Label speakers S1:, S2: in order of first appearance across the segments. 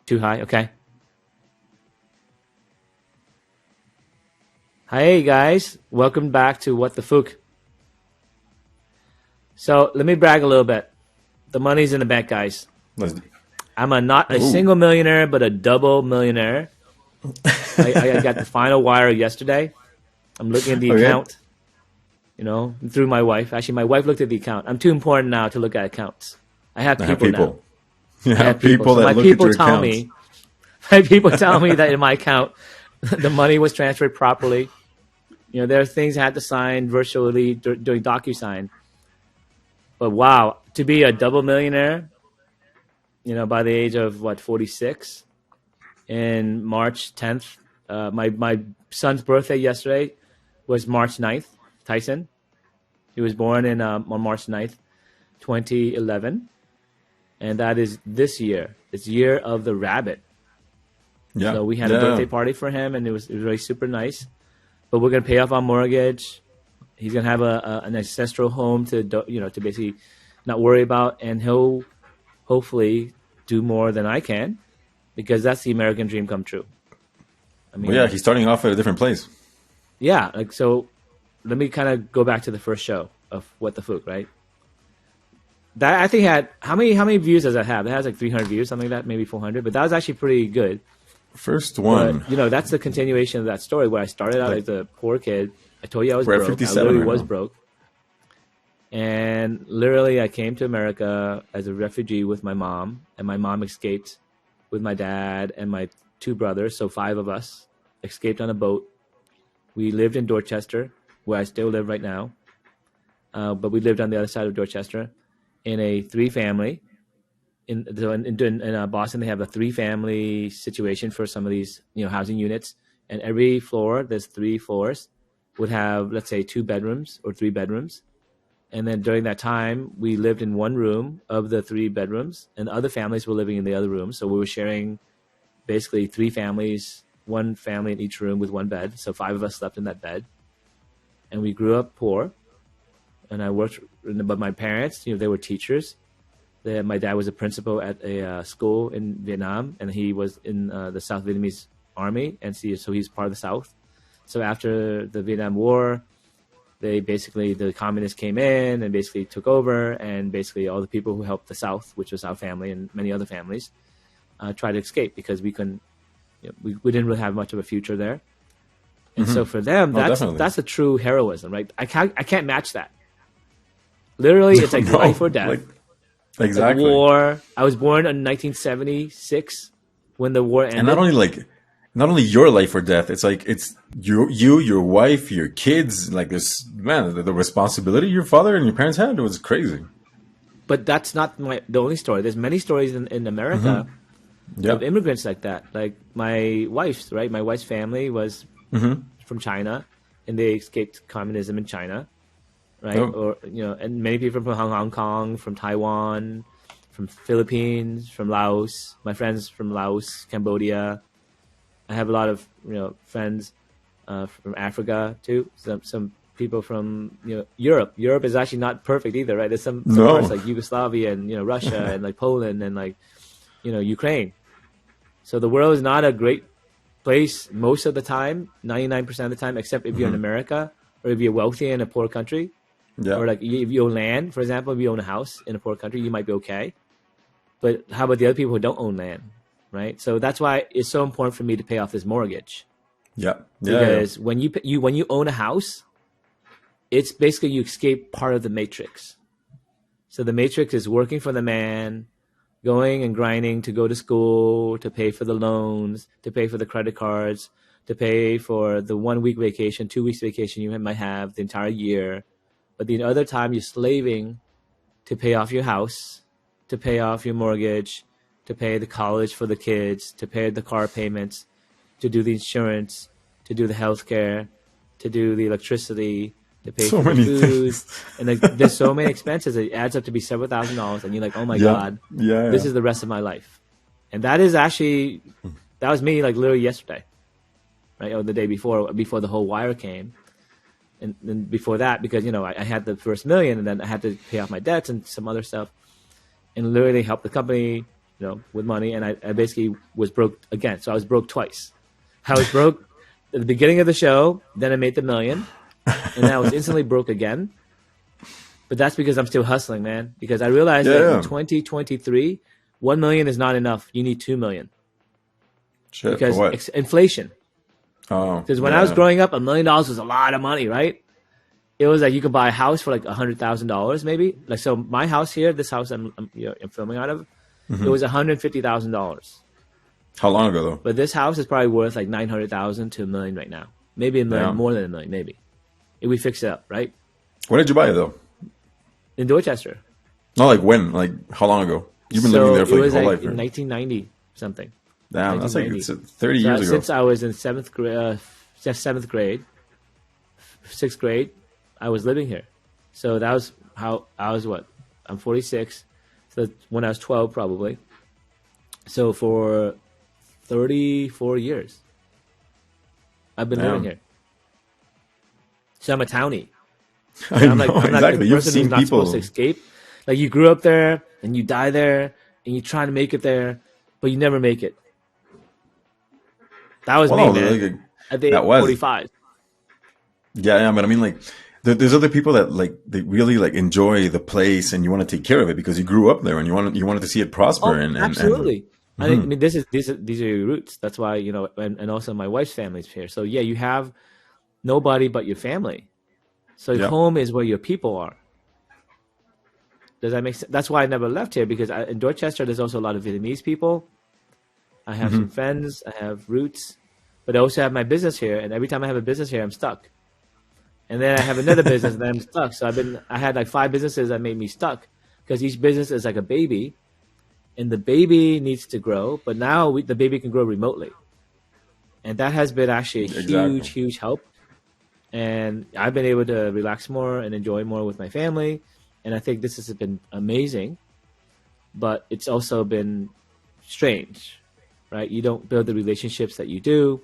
S1: Too high? Okay. Hey guys, welcome back to What the Phuc. So let me brag a little bit. The money's in the bank, guys. I'm not a single millionaire, but a double millionaire. I got the final wire yesterday. I'm looking at the account, through my wife. Actually, my wife looked at the account. I'm too important now to look at accounts. I have people now.
S2: You have people
S1: so
S2: that
S1: my
S2: look
S1: people
S2: at your
S1: tell
S2: accounts.
S1: me, my people tell me that in my account, the money was transferred properly. There are things I had to sign virtually doing DocuSign. But wow, to be a double millionaire, by the age of 46, in March 10th, my son's birthday yesterday was March 9th, Tyson. He was born on March 9th, 2011. And that is this year. It's year of the rabbit.
S2: Yeah.
S1: So we had a birthday party for him, and it was really super nice. But we're going to pay off our mortgage. He's going to have an ancestral home to basically not worry about. And he'll hopefully do more than I can, because that's the American dream come true. I mean,
S2: he's starting off at a different place.
S1: Yeah. So let me kind of go back to the first show of What the Phuc, right? That I think had how many views does that have? It has like 300 views, something like that, maybe 400. But that was actually pretty good.
S2: First one.
S1: But, that's the continuation of that story where I started out as a poor kid. I told you I was broke. I literally was broke. And literally I came to America as a refugee with my mom. And my mom escaped with my dad and my two brothers. So 5 of us escaped on a boat. We lived in Dorchester, where I still live right now. But we lived on the other side of Dorchester in a 3-family. In Boston, they have a 3-family situation for some of these housing units, and every floor, there's 3 floors, would have, let's say, 2 bedrooms or 3 bedrooms. And then during that time, we lived in one room of the 3 bedrooms, and the other families were living in the other room. So we were sharing basically 3 families, 1 family in each room with 1 bed. So 5 of us slept in that bed, and we grew up poor. And I worked, but my parents, they were teachers. My dad was a principal at a school in Vietnam, and he was in the South Vietnamese army, and so he's part of the South. So after the Vietnam War, the communists came in and basically took over, and basically all the people who helped the South, which was our family and many other families, tried to escape because we couldn't, we didn't really have much of a future there. And so for them, that's a true heroism, right? I can't match that. Literally, it's like life or death.
S2: Exactly.
S1: Like war. I was born in 1976 when the war ended.
S2: And not only your life or death, it's like it's you, your wife, your kids. Like this, man, the responsibility your father and your parents had was crazy.
S1: But that's not the only story. There's many stories in America of immigrants like that. Like my wife's, right? My wife's family was from China, and they escaped communism in China. Right, or and many people from Hong Kong, from Taiwan, from Philippines, from Laos. My friends from Laos, Cambodia. I have a lot of friends from Africa too. Some people from Europe. Europe is actually not perfect either, right? There's some parts like Yugoslavia and Russia and like Poland and like Ukraine. So the world is not a great place most of the time, 99% of the time, except if you're in America or if you're wealthy in a poor country. Yeah. Or like if you own land, for example, if you own a house in a poor country, you might be okay. But how about the other people who don't own land, right? So that's why it's so important for me to pay off this mortgage.
S2: Yeah.
S1: Because when you own a house, it's basically you escape part of the matrix. So the matrix is working for the man, going and grinding to go to school, to pay for the loans, to pay for the credit cards, to pay for the 1 week vacation, 2 weeks vacation you might have the entire year. But the other time you're slaving to pay off your house, to pay off your mortgage, to pay the college for the kids, to pay the car payments, to do the insurance, to do the healthcare, to do the electricity, to pay for the food. And there's so many expenses. It adds up to be several $1,000s. And you're like, oh my God, this is the rest of my life. And that was me like literally yesterday, right? Or the day before the whole wire came. And then before that, because, I had the first $1 million and then I had to pay off my debts and some other stuff and literally help the company with money, and I basically was broke again. So I was broke twice. I was broke at the beginning of the show, then I made the million, and then I was instantly broke again. But that's because I'm still hustling, man. Because I realized that in 2023, 1 million is not enough. You need 2 million.
S2: Shit,
S1: because
S2: for what?
S1: Inflation.
S2: Oh,
S1: because when I was growing up, $1 million was a lot of money, right? It was like you could buy a house for like $100,000 maybe. Like, so my house here, this house I'm filming out of, it was $150,000.
S2: How long ago though?
S1: But this house is probably worth like 900,000 to $1 million right now. Maybe $1 million, more than $1 million, maybe. If we fix it up, right?
S2: When did you buy it though?
S1: In Dorchester.
S2: Not like when, like how long ago? You've been living there for like your whole life,
S1: in 1990 something.
S2: Damn, that's like 30 years ago.
S1: Since I was in seventh grade, 6th grade, I was living here. So that was how I was. What? I'm 46. So when I was 12, probably. So for 34 years, I've been living here. So I'm a townie. I'm like
S2: exactly.
S1: The
S2: You've
S1: person
S2: seen
S1: who's not
S2: people
S1: supposed to escape. Like you grew up there and you die there and you try to make it there, but you never make it. That was me, man.
S2: Like,
S1: at the age of 45.
S2: Yeah, but I mean, like, there's other people that like they really like enjoy the place and you want to take care of it because you grew up there and you wanted to see it prosper.
S1: Absolutely. I mean, these are your roots. That's why, and also my wife's family's here. So yeah, you have nobody but your family. So home is where your people are. Does that make sense? That's why I never left here, because in Dorchester, there's also a lot of Vietnamese people. I have some friends. I have roots. But I also have my business here. And every time I have a business here, I'm stuck. And then I have another business and then I'm stuck. So I had like 5 businesses that made me stuck, because each business is like a baby. And the baby needs to grow. But now the baby can grow remotely. And that has been actually a huge help. And I've been able to relax more and enjoy more with my family. And I think this has been amazing. But it's also been strange, right? You don't build the relationships that you do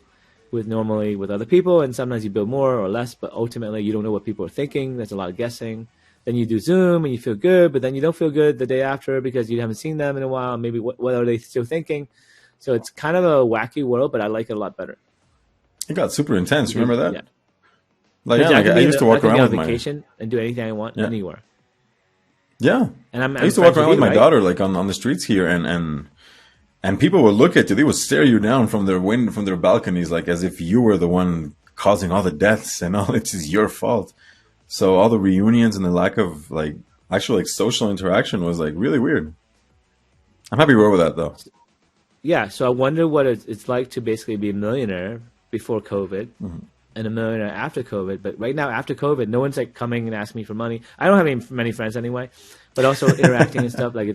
S1: normally with other people. And sometimes you build more or less. But ultimately, you don't know what people are thinking. There's a lot of guessing. Then you do Zoom and you feel good. But then you don't feel good the day after because you haven't seen them in a while. Maybe what are they still thinking? So it's kind of a wacky world, but I like it a lot better.
S2: It got super intense. Remember that?
S1: Yeah.
S2: Like, I used to walk around with
S1: vacation and do anything I want anywhere.
S2: Yeah.
S1: And
S2: I used to walk around with my daughter, like on the streets here, and people would look at you. They would stare you down from their balconies, like as if you were the one causing all the deaths and all. It's just your fault. So all the reunions and the lack of like actual like social interaction was like really weird. I'm happy we're over that though.
S1: Yeah. So I wonder what it's like to basically be a millionaire before COVID. And a millionaire after COVID. But right now, after COVID, no one's like coming and asking me for money. I don't have many friends anyway, but also interacting and stuff. Like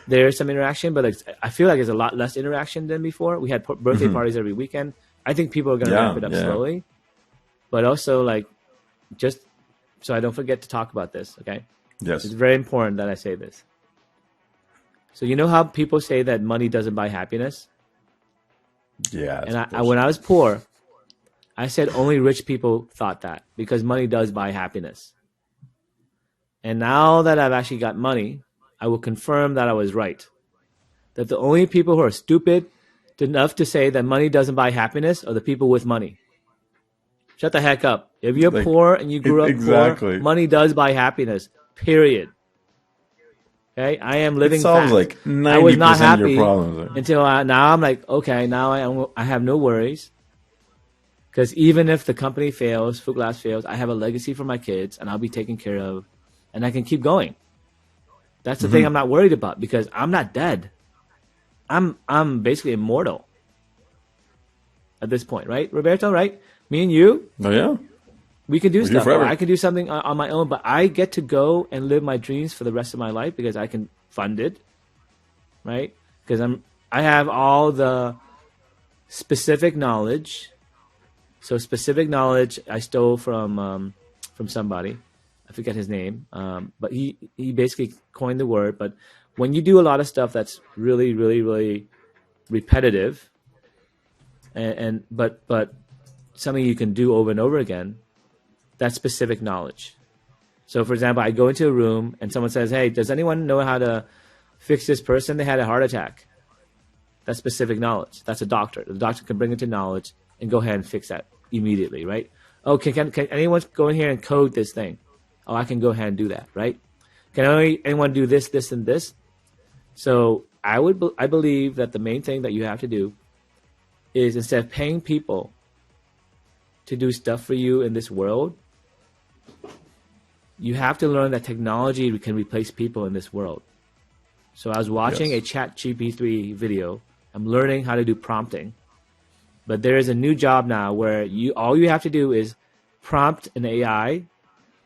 S1: there's some interaction, but I feel like there's a lot less interaction than before. We had birthday parties every weekend. I think people are going to ramp it up slowly, but also like just so I don't forget to talk about this. Okay.
S2: Yes.
S1: It's very important that I say this. So you know how people say that money doesn't buy happiness?
S2: Yeah.
S1: And when I was poor, I said only rich people thought that, because money does buy happiness. And now that I've actually got money, I will confirm that I was right. That the only people who are stupid enough to say that money doesn't buy happiness are the people with money. Shut the heck up. If you're poor and you grew up poor, money does buy happiness. Period. Okay, I am living. It solves
S2: like 90%
S1: I was not happy
S2: of your problems
S1: until now. I'm like, okay, now I have no worries. Because even if the company fails, Phuc Labs fails, I have a legacy for my kids, and I'll be taken care of, and I can keep going. That's the thing I'm not worried about, because I'm not dead. I'm basically immortal at this point, right, Roberto? Right? Me and you.
S2: Oh yeah.
S1: We can do stuff. Or I can do something on my own, but I get to go and live my dreams for the rest of my life because I can fund it, right? Because I have all the specific knowledge. So specific knowledge I stole from somebody. I forget his name, but he basically coined the word. But when you do a lot of stuff that's really, really, really repetitive, but something you can do over and over again, that's specific knowledge. So, for example, I go into a room and someone says, "Hey, does anyone know how to fix this person. They had a heart attack. That's specific knowledge. That's a doctor. The doctor can bring it to knowledge and go ahead and fix that immediately, right? Oh, can anyone go in here and code this thing? Oh, I can go ahead and do that, right? Can anyone do this, this, and this? So I believe that the main thing that you have to do is, instead of paying people to do stuff for you in this world, you have to learn that technology can replace people in this world. So I was watching a Chat GPT video. I'm learning how to do prompting. But there is a new job now where all you have to do is prompt an AI,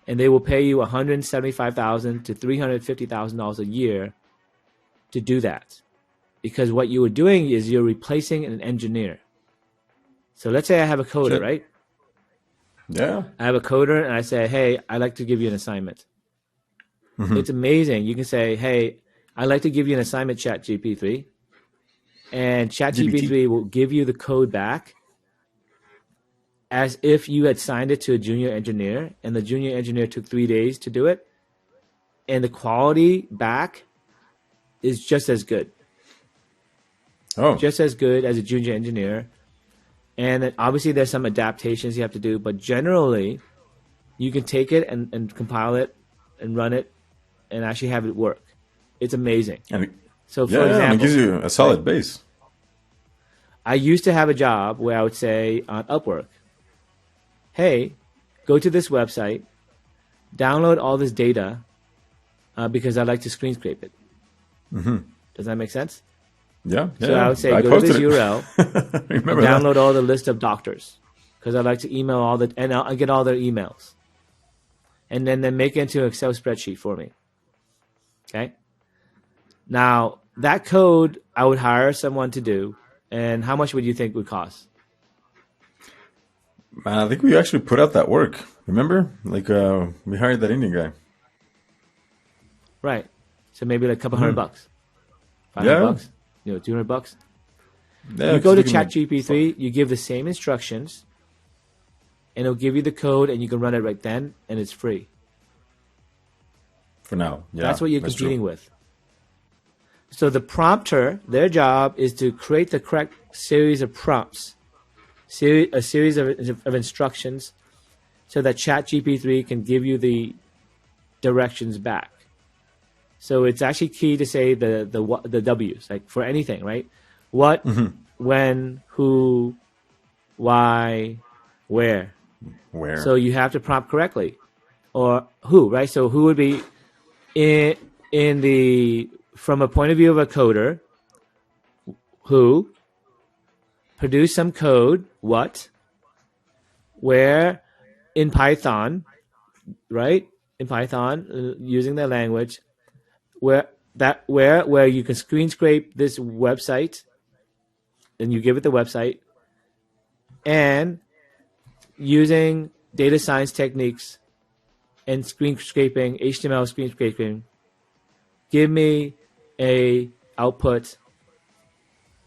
S1: and they will pay you $175,000 to $350,000 a year to do that. Because what you are doing is you're replacing an engineer. So let's say I have a coder, right?
S2: Yeah.
S1: I have a coder, and I say, hey, I'd like to give you an assignment. Mm-hmm. It's amazing. You can say, hey, I'd like to give you an assignment, Chat GPT. And Chat GPT will give you the code back as if you had signed it to a junior engineer, and the junior engineer took 3 days to do it. And the quality back is just as good.
S2: Oh.
S1: Just as good as a junior engineer. And then obviously there's some adaptations you have to do, but generally you can take it and compile it and run it and actually have it work. It's amazing. So for example,
S2: it gives you a solid base.
S1: I used to have a job where I would say on Upwork, hey, go to this website, download all this data because I'd like to screen scrape it. Mm-hmm. Does that make sense?
S2: Yeah.
S1: So I would say, go to this URL, and download all the list of doctors because I'd like to email and I'll get all their emails. And then make it into an Excel spreadsheet for me. Okay? Now, that code, I would hire someone to do. And how much would you think it would cost?
S2: Man, I think we actually put out that work. Remember? Like, we hired that Indian guy.
S1: Right. So maybe like a couple $100. $500? $200?
S2: Yeah,
S1: you go to Chat GPT, you give the same instructions, and it'll give you the code, and you can run it right then, and it's free.
S2: For now, yeah.
S1: That's what you're competing with. So the prompter, their job is to create the correct series of prompts, a series of instructions, so that Chat GPT can give you the directions back. So it's actually key to say the W's, like for anything, right? What, when, who, why, where.
S2: Where.
S1: So you have to prompt correctly. Or who, right? So who would be from a point of view of a coder, who, produce some code, what, where, in Python, right? In Python, using their language, where you can screen scrape this website, and you give it the website, and using data science techniques and screen scraping, HTML screen scraping, give me a output,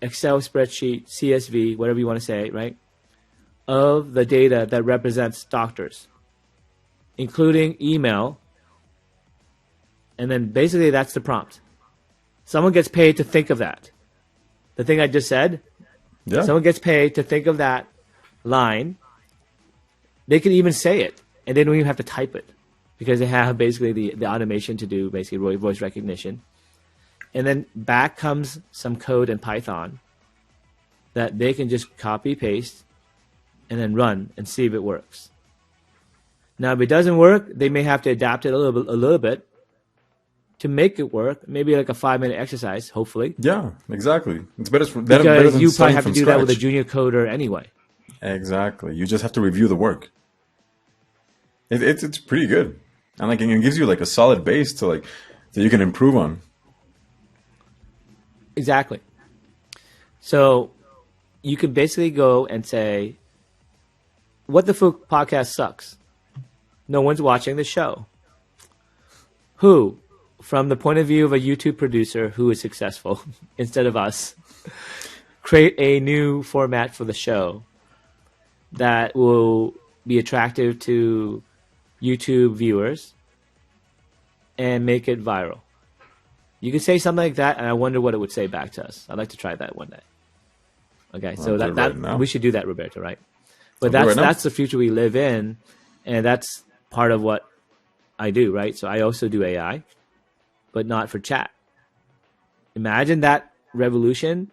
S1: Excel spreadsheet, CSV, whatever you want to say, right, of the data that represents doctors, including email. And then basically that's the prompt. Someone gets paid to think of that. The thing I just said, someone gets paid to think of that line. They can even say it, and they don't even have to type it because they have basically the automation to do basically voice recognition. And then back comes some code in Python that they can just copy, paste, and then run and see if it works. Now, if it doesn't work, they may have to adapt it a little bit to make it work. Maybe like a 5-minute exercise, hopefully.
S2: Yeah, exactly. It's better
S1: because you probably have to do that with a junior coder anyway.
S2: Exactly. You just have to review the work. It's pretty good, and like it gives you like a solid base that you can improve on.
S1: Exactly. So you can basically go and say, "What the Phuc podcast sucks. No one's watching the show." Who, from the point of view of a YouTube producer who is successful instead of us, create a new format for the show that will be attractive to YouTube viewers and make it viral. You could say something like that, and I wonder what it would say back to us. I'd like to try that one day. Okay, so that we should do that, Roberto, right? But that's the future we live in, and that's part of what I do, right? So I also do AI, but not for chat. Imagine that revolution,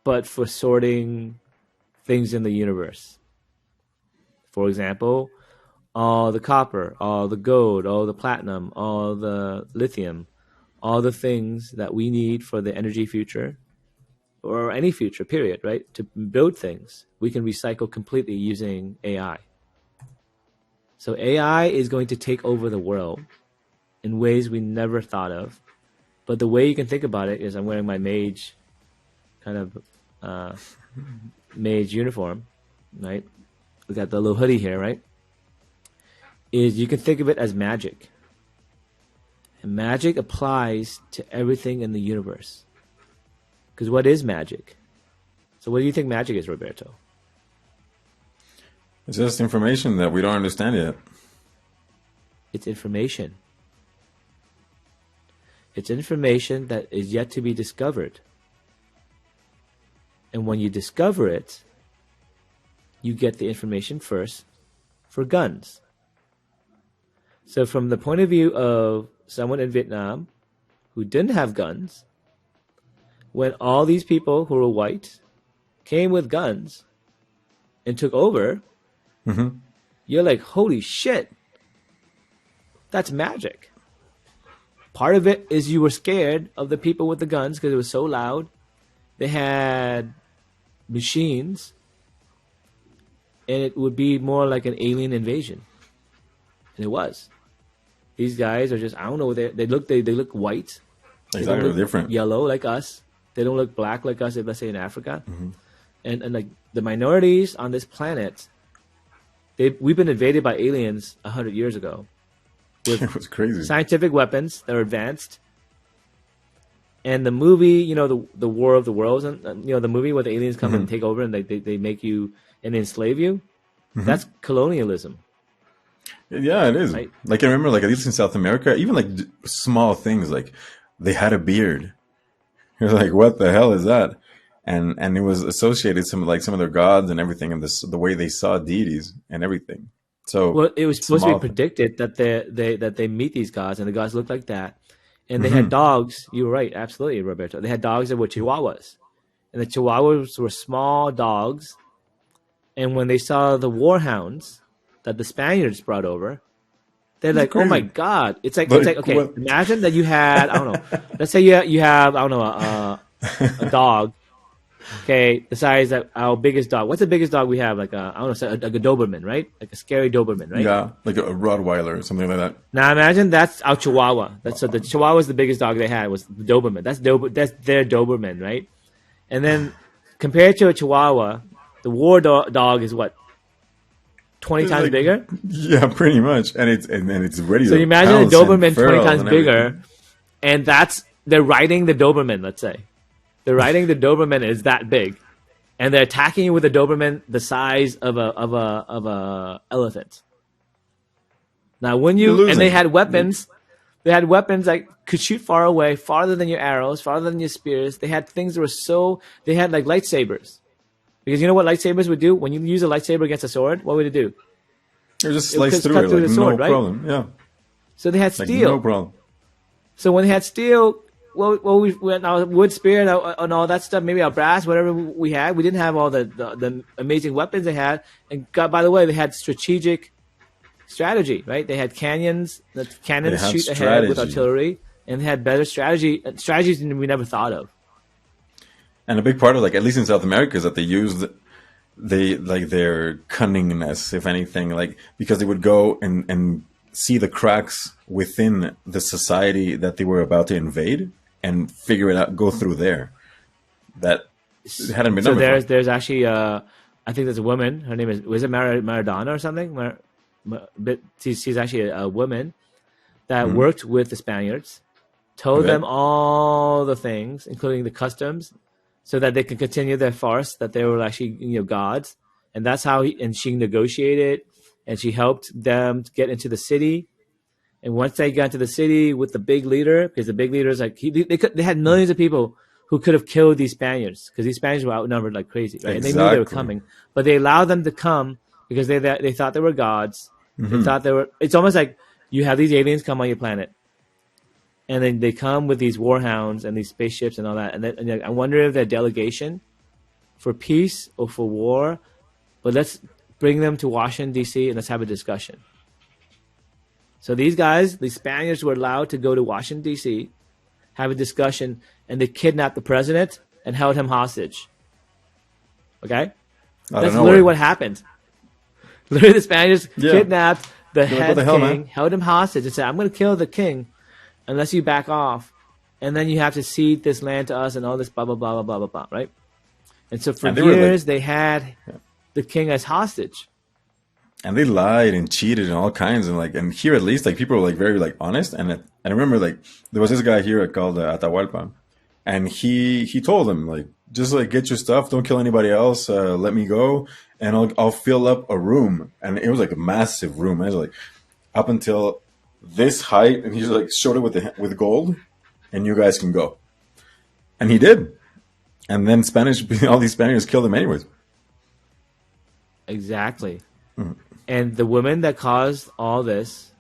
S1: but for sorting things in the universe. For example, all the copper, all the gold, all the platinum, all the lithium, all the things that we need for the energy future, or any future, period, right? To build things, we can recycle completely using AI. So AI is going to take over the world in ways we never thought of. But the way you can think about it is, I'm wearing my mage kind of mage uniform, right? We got the little hoodie here, right? Is you can think of it as magic. And magic applies to everything in the universe. Because what is magic? So what do you think magic is, Roberto?
S2: It's just information that we don't understand yet.
S1: It's information. It's information that is yet to be discovered. And when you discover it, you get the information first for guns. So from the point of view of someone in Vietnam who didn't have guns, when all these people who were white came with guns and took over, you're like, holy shit, that's magic. Part of it is you were scared of the people with the guns because it was so loud. They had machines, and it would be more like an alien invasion. And it was. These guys are just, I don't know, they look white.
S2: Exactly,
S1: they look
S2: different.
S1: Yellow like us. They don't look black like us, let's say in Africa. And like the minorities on this planet, we've been invaded by aliens 100 years ago.
S2: It was crazy.
S1: Scientific weapons that are advanced. And the movie, the War of the Worlds, and the movie where the aliens come and take over and they make you and enslave you, that's colonialism.
S2: Yeah, it is.
S1: Right?
S2: Like I remember, like at least in South America, even like small things, like they had a beard. You're like, what the hell is that? And it was associated some of their gods and everything, and the way they saw deities and everything. So
S1: well, it was supposed to be predicted that they meet these gods, and the gods looked like that. And they had dogs. You were right, absolutely, Roberto. They had dogs that were chihuahuas, and the chihuahuas were small dogs. And when they saw the warhounds that the Spaniards brought over, they're like, "Oh my god!" It's like okay. What? Imagine that you had, I don't know. Let's say you have, I don't know, a dog. Okay, the size of our biggest dog. What's the biggest dog we have? Like I don't know, like a Doberman, right? Like a scary Doberman, right?
S2: Yeah, like a Rottweiler or something like that.
S1: Now imagine that's our Chihuahua. So the Chihuahua was the biggest dog they had was the Doberman. That's their Doberman, right? And then compared to a Chihuahua, the war dog is what? 20 times bigger?
S2: Yeah, pretty much. And it's ready.
S1: So you imagine a Doberman 20 times bigger, and they're riding the Doberman, let's say. They're riding the Doberman is that big, and they're attacking you with a Doberman the size of a elephant. Now, they had weapons. They had weapons that could shoot far away, farther than your arrows, farther than your spears. They had things that were they had like lightsabers. Because you know what lightsabers would do? When you use a lightsaber against a sword, what would it do?
S2: It would just slice through it, like, the sword, no problem. Yeah.
S1: So they had steel.
S2: No problem.
S1: So when they had steel, we went our wood spear and all that stuff, maybe our brass, whatever we had. We didn't have all the amazing weapons they had. And by the way, they had strategic strategy, right? They had cannons shoot ahead with artillery, and they had better strategies than we never thought of.
S2: And a big part of, like, at least in South America, is that they used their cunningness, if anything, like, because they would go and see the cracks within the society that they were about to invade and figure it out, go through there. That hadn't been done before. There's
S1: actually, I think there's a woman. Her name was it Maradona or something? She's actually a woman that worked with the Spaniards, told them all the things, including the customs, so that they could continue their farce that they were actually gods. And that's how she negotiated, and she helped them get into the city. And once they got to the city with the big leader, because the big leader is like they had millions of people who could have killed these Spaniards because these Spaniards were outnumbered like crazy, right? And they knew they were coming, but they allowed them to come because they thought they were gods. They thought they were. It's almost like you have these aliens come on your planet, and then they come with these warhounds and these spaceships and all that. And I wonder if they're delegation for peace or for war, but let's bring them to Washington D.C. and let's have a discussion. So these guys, these Spaniards, were allowed to go to Washington D.C., have a discussion, and they kidnapped the president and held him hostage. Okay, that's literally what happened. Literally, the Spaniards kidnapped the head king, held him hostage, and said, "I'm going to kill the king unless you back off, and then you have to cede this land to us and all this blah blah blah blah blah blah blah." Right? And so for years they had the king as hostage.
S2: And they lied and cheated and all kinds, and here at least people were very honest. And I remember there was this guy here called Atahualpa, and he told them just get your stuff, don't kill anybody else, let me go, and I'll fill up a room. And it was a massive room. It was up until this height, and he just showed it with gold, and you guys can go. And he did, and then all these Spaniards killed him anyways.
S1: Exactly. Mm-hmm. And the woman that caused all this,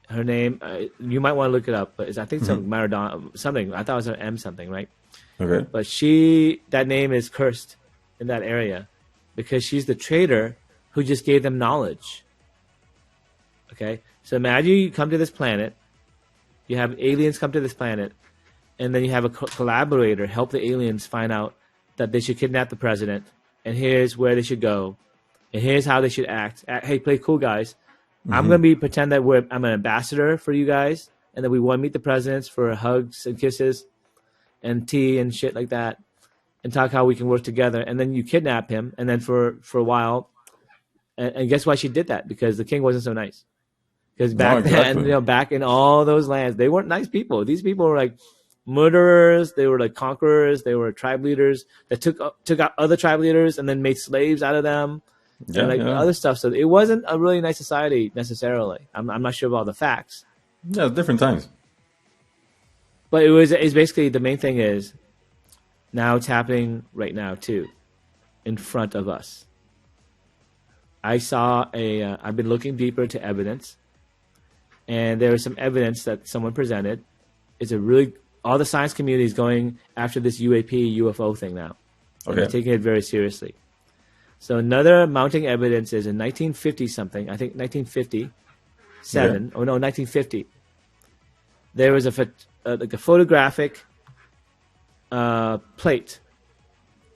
S1: her name, you might want to look it up, but I think Maradona, something. I thought it was an M something, right?
S2: Okay.
S1: But that name is cursed in that area because she's the traitor who just gave them knowledge. Okay? So imagine you come to this planet, you have aliens come to this planet, and then you have a collaborator help the aliens find out that they should kidnap the president, and here's where they should go. And here's how they should act. Hey, play cool, guys. I'm going to pretend that I'm an ambassador for you guys, and that we want to meet the presidents for hugs and kisses and tea and shit like that, and talk how we can work together. And then you kidnap him, and then for a while, and guess why she did that? Because the king wasn't so nice. Because back then, back in all those lands, they weren't nice people. These people were murderers. They were conquerors. They were tribe leaders that took out other tribe leaders and then made slaves out of them. Other stuff. So it wasn't a really nice society necessarily. I'm not sure of all the facts.
S2: Yeah, different times.
S1: But it's basically the main thing is now it's happening right now too, in front of us. I saw I've been looking deeper into evidence, and there was some evidence that someone presented. All the science community is going after this UFO thing now. Okay. And they're taking it very seriously. So another mounting evidence is in 1950 something, I think 1957, 1950. There was a photographic plate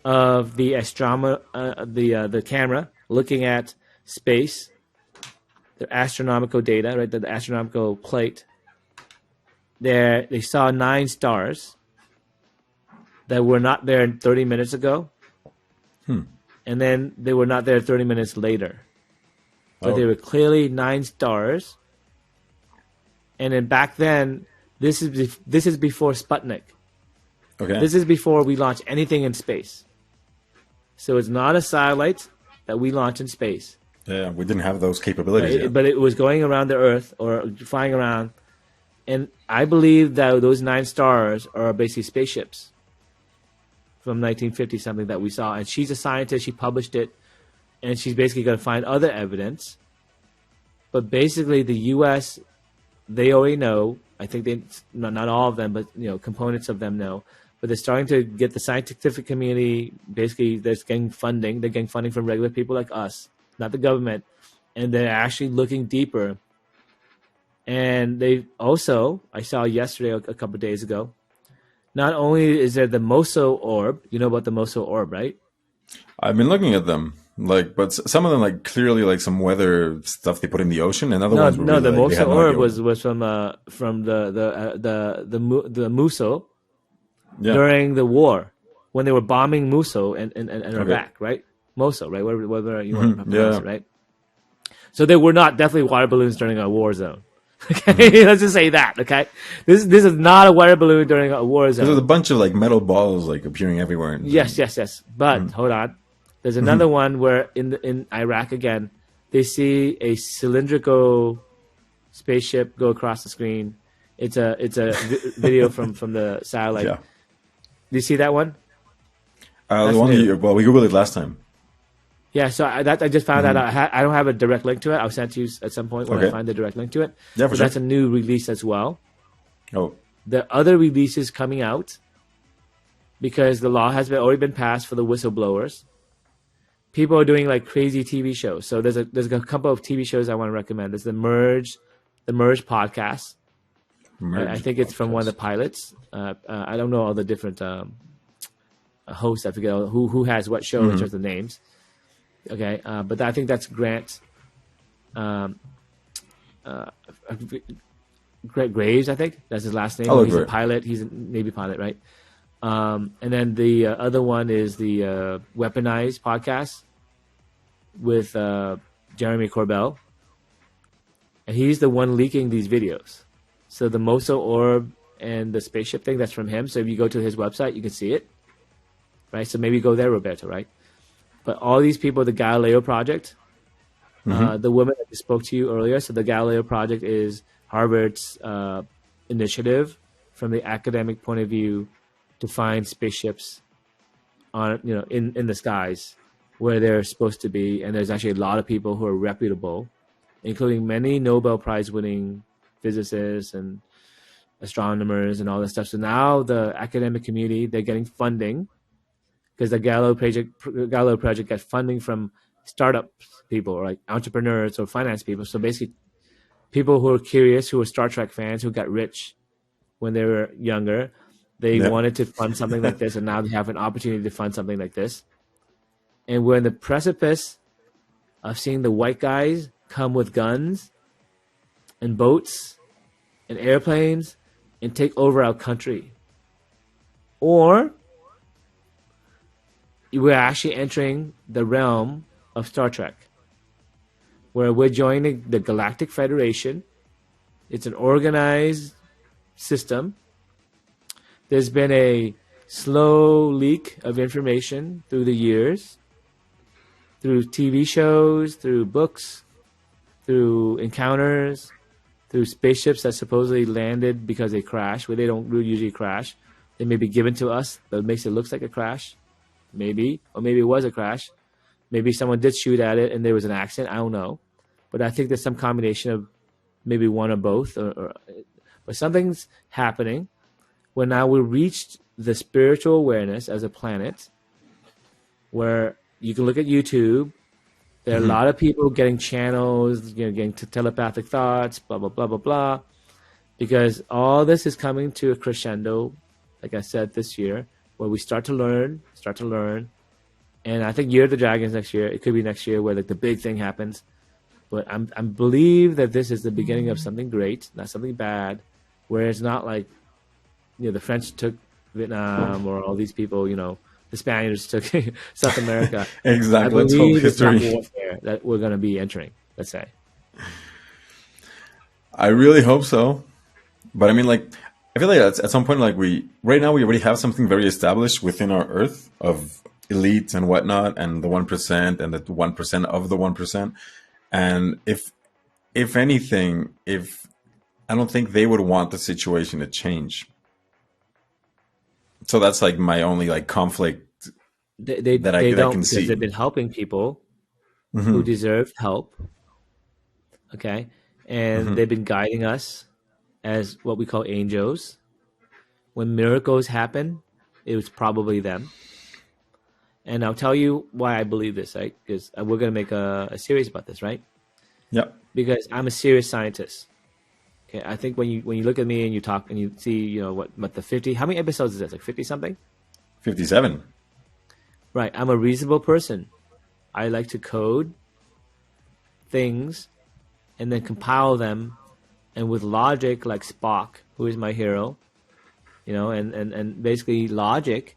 S1: of the the camera looking at space, the astronomical data, right? The astronomical plate. There, they saw 9 stars that were not there 30 minutes ago. And then they were not there 30 minutes later. But they were clearly 9 stars. And then back then, this is before Sputnik. Okay. This is before we launched anything in space. So it's not a satellite that we launched in space.
S2: Yeah, we didn't have those capabilities yet.
S1: But it was going around the Earth or flying around. And I believe that those 9 stars are basically spaceships from 1950 something that we saw. And she's a scientist. She published it. And she's basically going to find other evidence. But basically the U.S., they already know. I think not all of them, but components of them know. But they're starting to get the scientific community, basically they're getting funding. They're getting funding from regular people like us, not the government. And they're actually looking deeper. And they also, I saw yesterday, a couple of days ago, not only is there the Mosso orb, you know about the Mosso orb, right?
S2: I've been looking at them, but some of them clearly some weather stuff they put in the ocean, and other ones were really,
S1: the Mosso orb was from the Musso during the war when they were bombing Musso and Iraq, right? Mosso, right? Whatever you want to pronounce it, right? So they were not definitely water balloons during a war zone. Okay, let's just say that. Okay, this is not a weather balloon during a war zone.
S2: There's a bunch of metal balls appearing everywhere.
S1: Yes. But hold on, there's another one where in Iraq again, they see a cylindrical spaceship go across the screen. It's a video from the satellite.
S2: Yeah.
S1: Do you see that one?
S2: The one we Googled it last time.
S1: Yeah, so I just found that out. I don't have a direct link to it. I'll send to you at some point when I find the direct link to it.
S2: Yeah, for
S1: sure. That's a new release as well.
S2: Oh.
S1: The other releases coming out, because the law has already been passed for the whistleblowers. People are doing like crazy TV shows. So there's a couple of TV shows I want to recommend. There's the Merge podcast. I think it's from one of the pilots. I don't know all the different hosts. I forget who has what show in terms of names. Okay, but I think that's Grant Graves. I think that's his last name. He's a pilot. He's a Navy pilot, right? And then the other one is the Weaponized podcast with Jeremy Corbell, and he's the one leaking these videos. So the Moso orb and the spaceship thing, that's from him. So if you go to his website, you can see it, right? So maybe go there, Roberto, right? But all these people, the Galileo Project, the woman that spoke to you earlier. So the Galileo Project is Harvard's initiative from the academic point of view to find spaceships on, in the skies where they're supposed to be. And there's actually a lot of people who are reputable, including many Nobel Prize winning physicists and astronomers and all that stuff. So now the academic community, they're getting funding because the Galileo Project got funding from startup people, or like entrepreneurs or finance people. So basically people who are curious, who are Star Trek fans, who got rich when they were younger. They wanted to fund something like this, and now they have an opportunity to fund something like this. And we're in the precipice of seeing the white guys come with guns and boats and airplanes and take over our country. Or we're actually entering the realm of Star Trek, where we're joining the Galactic Federation. It's an organized system. There's been a slow leak of information through the years, through TV shows, through books, through encounters, through spaceships that supposedly landed because they crashed, where they don't usually crash. They may be given to us, but it makes it look like a crash. Maybe. Or maybe it was a crash. Maybe someone did shoot at it and there was an accident. I don't know. But I think there's some combination of maybe one or both. But something's happening where now we've reached the spiritual awareness as a planet, where you can look at YouTube. There are a lot of people getting channels, getting telepathic thoughts, blah, blah, blah, blah, blah. Because all this is coming to a crescendo, like I said, this year, where we start to learn. And I think Year of the Dragons next year. It could be next year where like the big thing happens. But I believe that this is the beginning of something great, not something bad, where it's not like, the French took Vietnam, or all these people, the Spaniards took South America.
S2: Exactly.
S1: I believe
S2: Let's hope history.
S1: it's not warfare that we're going to be entering, let's say.
S2: I really hope so. But I mean, like, I feel like at some point, like right now we already have something very established within our Earth of elites and whatnot, and the 1% and the 1% of the 1%. And if anything, I don't think they would want the situation to change. So that's like my only like conflict
S1: they
S2: that I
S1: don't,
S2: can
S1: because
S2: see.
S1: they've been helping people who deserve help. Okay. And they've been guiding us as what we call angels. When miracles happen, it was probably them. And I'll tell you why I believe this, right? Because we're going to make a series about this, right?
S2: Yeah.
S1: Because I'm a serious scientist. Okay, I think when you look at me and you talk and you see, what the 50, how many episodes is this? Like 50 something?
S2: 57.
S1: Right. I'm a reasonable person. I like to code things and then compile them, and with logic, like Spock, who is my hero, and basically logic,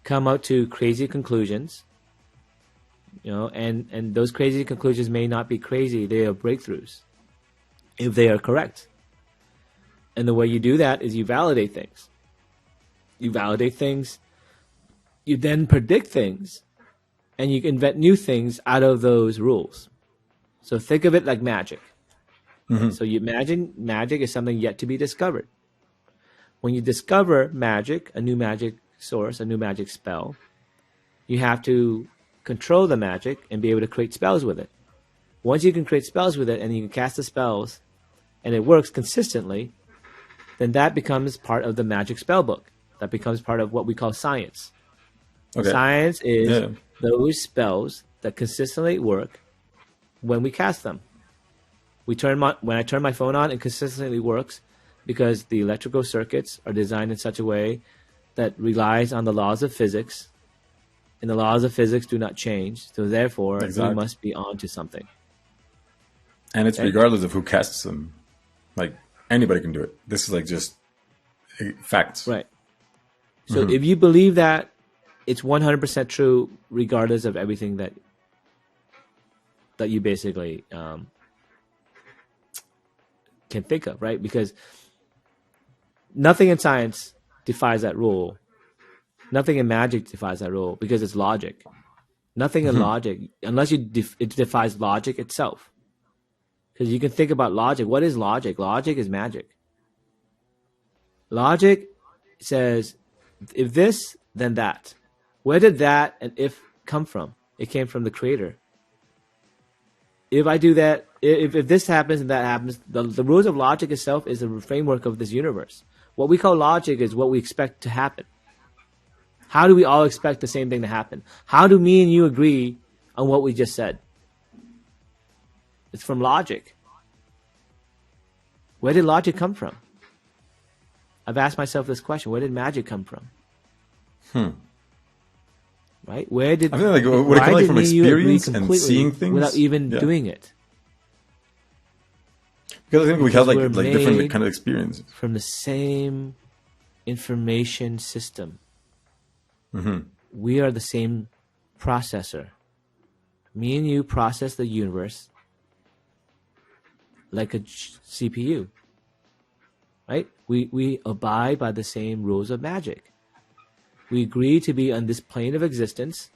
S1: come out to crazy conclusions, and those crazy conclusions may not be crazy. They are breakthroughs if they are correct. And the way you do that is you validate things. You then predict things, and you invent new things out of those rules. So think of it like magic. So you imagine magic is something yet to be discovered. When you discover magic, a new magic source, a new magic spell, you have to control the magic and be able to create spells with it. Once you can create spells with it and you can cast the spells and it works consistently, then that becomes part of the magic spell book. That becomes part of what we call science. Okay. Science is those spells that consistently work when we cast them. When I turn my phone on, it consistently works because the electrical circuits are designed in such a way that relies on the laws of physics, and the laws of physics do not change. So therefore, we must be on to something.
S2: And it's regardless of who casts them. Like, anybody can do it. This is like just facts.
S1: Right. So if you believe that, it's 100% true regardless of everything that you basically can think of, right? Because nothing in science defies that rule. Nothing in magic defies that rule because it's logic. Nothing in logic, unless it defies logic itself. Because you can think about logic. What is logic? Logic is magic. Logic says, if this, then that. Where did that and if come from? It came from the creator. If I do that, if this happens and that happens, the rules of logic itself is the framework of this universe. What we call logic is what we expect to happen. How do we all expect the same thing to happen? How do me and you agree on what we just said? It's from logic. Where did logic come from? I've asked myself this question. Where did magic come from? Right? Where did...
S2: I feel like would it come like from experience and seeing things?
S1: Without even doing it.
S2: Because I think we have like different kind of experiences.
S1: From the same information system. We are the same processor. Me and you process the universe like a CPU. Right? We abide by the same rules of magic. We agree to be on this plane of existence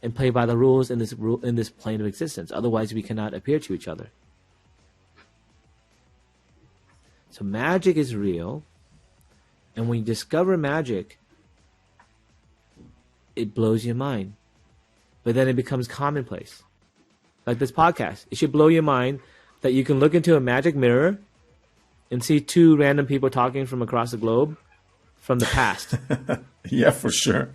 S1: and play by the rules in this plane of existence. Otherwise, we cannot appear to each other. So magic is real. And when you discover magic, it blows your mind. But then it becomes commonplace. Like this podcast. It should blow your mind that you can look into a magic mirror and see two random people talking from across the globe from the past.
S2: Yeah, for sure.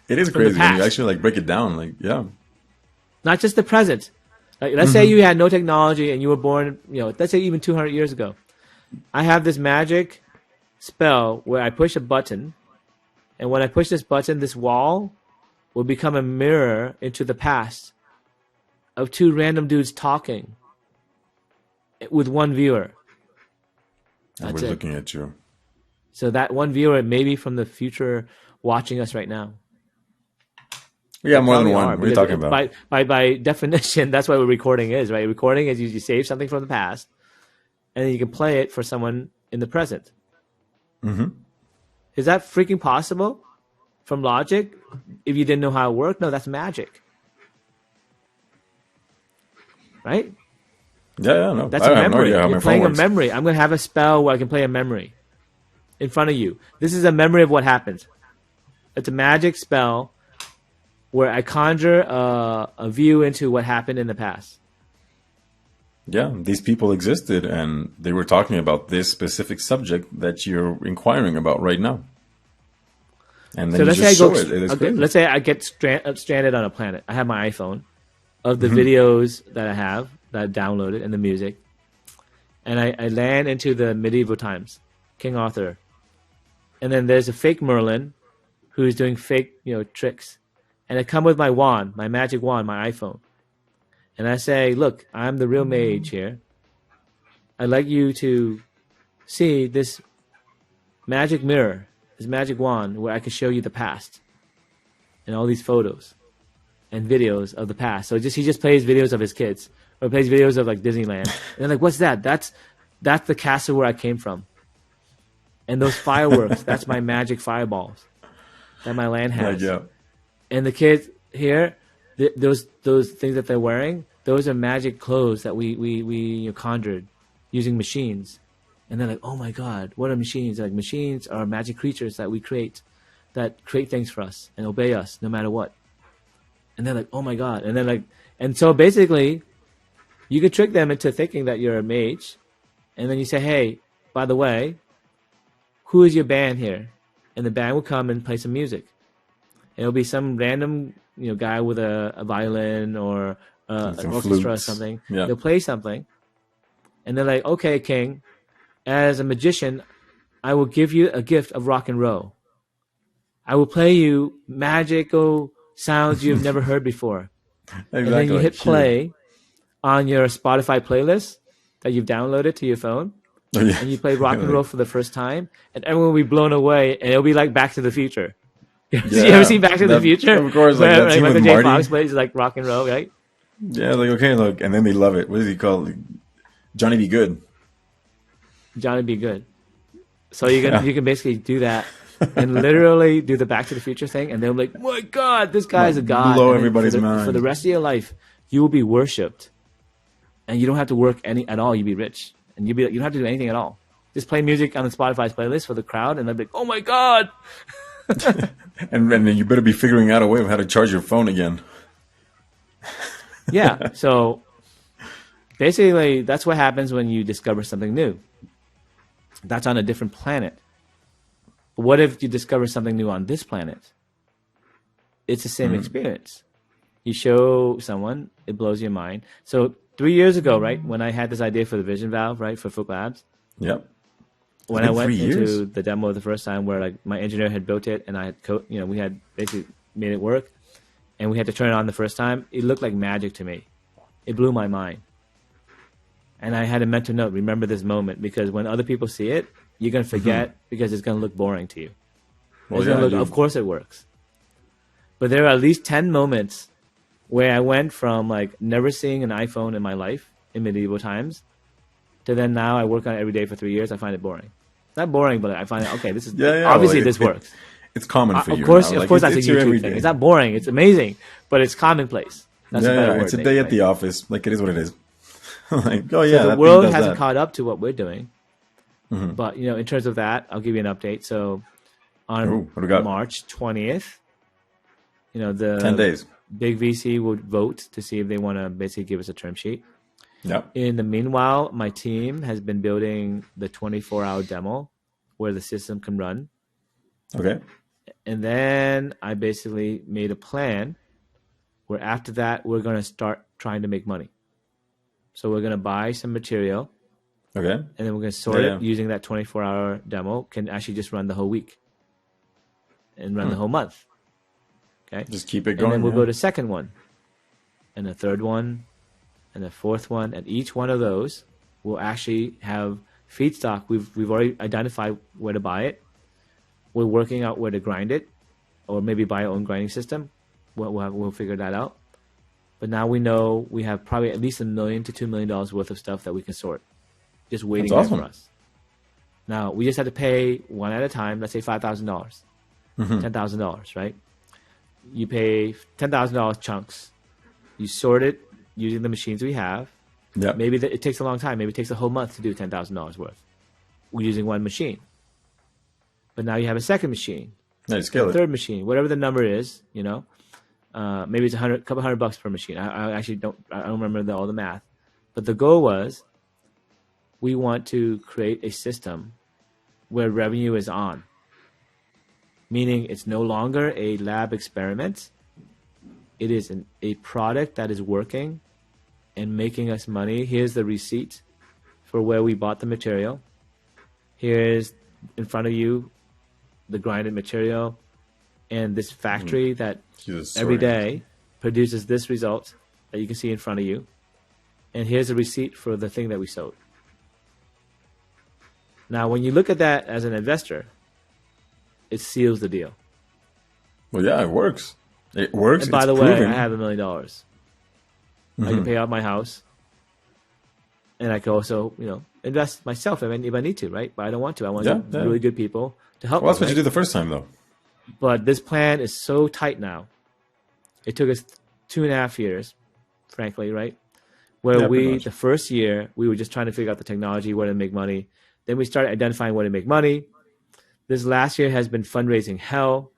S2: It is crazy when you actually like break it down. Like, yeah.
S1: Not just the present. Like, let's say you had no technology and you were born, let's say even 200 years ago. I have this magic spell where I push a button, and when I push this button, this wall will become a mirror into the past of two random dudes talking with one viewer.
S2: And we're looking at you.
S1: So that one viewer may be from the future watching us right now.
S2: Yeah, more than one. What are you talking about?
S1: By definition, that's what a recording is, right? Recording is you save something from the past, and then you can play it for someone in the present. Is that freaking possible from logic? If you didn't know how it worked, no, that's magic. Right?
S2: Yeah, no.
S1: That's a memory. You're playing a memory. I'm going to have a spell where I can play a memory in front of you. This is a memory of what happened. It's a magic spell where I conjure a view into what happened in the past.
S2: Yeah, these people existed and they were talking about this specific subject that you're inquiring about right now. And then let's
S1: say I get stranded on a planet. I have my iPhone of the videos that I have that I downloaded and the music. And I land into the medieval times, King Arthur. And then there's a fake Merlin who's doing fake, tricks. And I come with my wand, my magic wand, my iPhone. And I say, look, I'm the real mage here. I'd like you to see this magic mirror, this magic wand, where I can show you the past. And all these photos and videos of the past. So he just plays videos of his kids. Or plays videos of like Disneyland. And they're like, what's that? That's the castle where I came from. And those fireworks, that's my magic fireballs that my land has.
S2: Yeah.
S1: And the kids here, those things that they're wearing, those are magic clothes that we conjured using machines. And they're like, oh my God, what are machines? Like, machines are magic creatures that we create, that create things for us and obey us no matter what. And they're like, oh my God. And they're like, and so basically, you could trick them into thinking that you're a mage. And then you say, hey, by the way, who is your band here? And the band will come and play some music. And it'll be some random, guy with a violin or an orchestra or something.
S2: Yeah.
S1: They'll play something. And they're like, okay, King, as a magician, I will give you a gift of rock and roll. I will play you magical sounds you've never heard before.
S2: Exactly.
S1: And then you hit play on your Spotify playlist that you've downloaded to your phone.
S2: Oh, yeah.
S1: And you play rock and roll for the first time. And everyone will be blown away. And it'll be like Back to the Future. You ever seen Back to the Future?
S2: Of course. Like,
S1: where Michael J. Fox plays like rock and roll, right?
S2: Yeah, like, okay, look. And then they love it. What is he called? Johnny Be Good.
S1: Johnny Be Good. So you can basically do that and literally do the Back to the Future thing, and they'll be like, my God, this guy's a god.
S2: Blow everybody's mind.
S1: For the rest of your life, you will be worshipped. And you don't have to work at all. You'll be rich. And you don't have to do anything at all. Just play music on the Spotify's playlist for the crowd, and they'll be like, oh my God.
S2: and then you better be figuring out a way of how to charge your phone again.
S1: Yeah. So basically, that's what happens when you discover something new. That's on a different planet. What if you discover something new on this planet? It's the same experience. You show someone, it blows your mind. So 3 years ago, right, when I had this idea for the vision valve, right, for Phuc Labs.
S2: Yep.
S1: When I went into the demo the first time, where like my engineer had built it and I had we had basically made it work, and we had to turn it on the first time, it looked like magic to me. It blew my mind. And I had a mental note, remember this moment, because when other people see it, you're going to forget because it's going to look boring to you. Well, of course it works. But there are at least 10 moments where I went from like never seeing an iPhone in my life in medieval times to then now I work on it every day for 3 years. I find it boring. Not boring, but I find it, okay, this is obviously this works.
S2: It's common for you.
S1: Of course, that's a YouTube thing. It's not boring. It's amazing, but it's commonplace. That's a better word.
S2: It's a day at the office. Like, it is what it is. Like, oh
S1: yeah, so the world hasn't caught up to what we're doing. But in terms of that, I'll give you an update. So on March 20th, the
S2: 10 days.
S1: Big VC will vote to see if they want to basically give us a term sheet.
S2: Yep.
S1: In the meanwhile, my team has been building the 24-hour demo where the system can run.
S2: Okay.
S1: And then I basically made a plan where after that, we're going to start trying to make money. So we're going to buy some material.
S2: Okay.
S1: And then we're going to sort it using that 24-hour demo. Can actually just run the whole week and run the whole month. Okay.
S2: Just keep it going.
S1: And then we'll go to second one and a third one and a fourth one. And each one of those will actually have feedstock. We've already identified where to buy it. We're working out where to grind it, or maybe buy our own grinding system. We'll figure that out. But now we know we have probably at least $1 million to $2 million worth of stuff that we can sort, just waiting there for us. Now we just have to pay one at a time. Let's say $5,000, $10,000, right? You pay $10,000 chunks. You sort it using the machines we have.
S2: Yeah.
S1: Maybe it takes a long time. Maybe it takes a whole month to do $10,000 worth. We're using one machine. But now you have a second machine.
S2: Now you scale it.
S1: Third machine, whatever the number is, maybe it's a couple $100 per machine. I actually don't remember all the math. But the goal was we want to create a system where revenue is on. Meaning it's no longer a lab experiment. It is a product that is working and making us money. Here's the receipt for where we bought the material. Here's in front of you the grinded material and this factory that every day produces this result that you can see in front of you. And here's a receipt for the thing that we sold. Now, when you look at that as an investor, it seals the deal.
S2: Well, yeah, it works. It works.
S1: And by the way, I have $1 million. I can pay off my house. And I can also, invest myself if I need to, right? But I don't want to. I want really good people to help me.
S2: Well, that's what you did the first time, though.
S1: But this plan is so tight now. It took us 2.5 years, frankly, right? where
S2: Yeah, pretty
S1: we,
S2: much.
S1: the first year, we were just trying to figure out the technology, where to make money. Then we started identifying where to make money. This last year has been fundraising hell,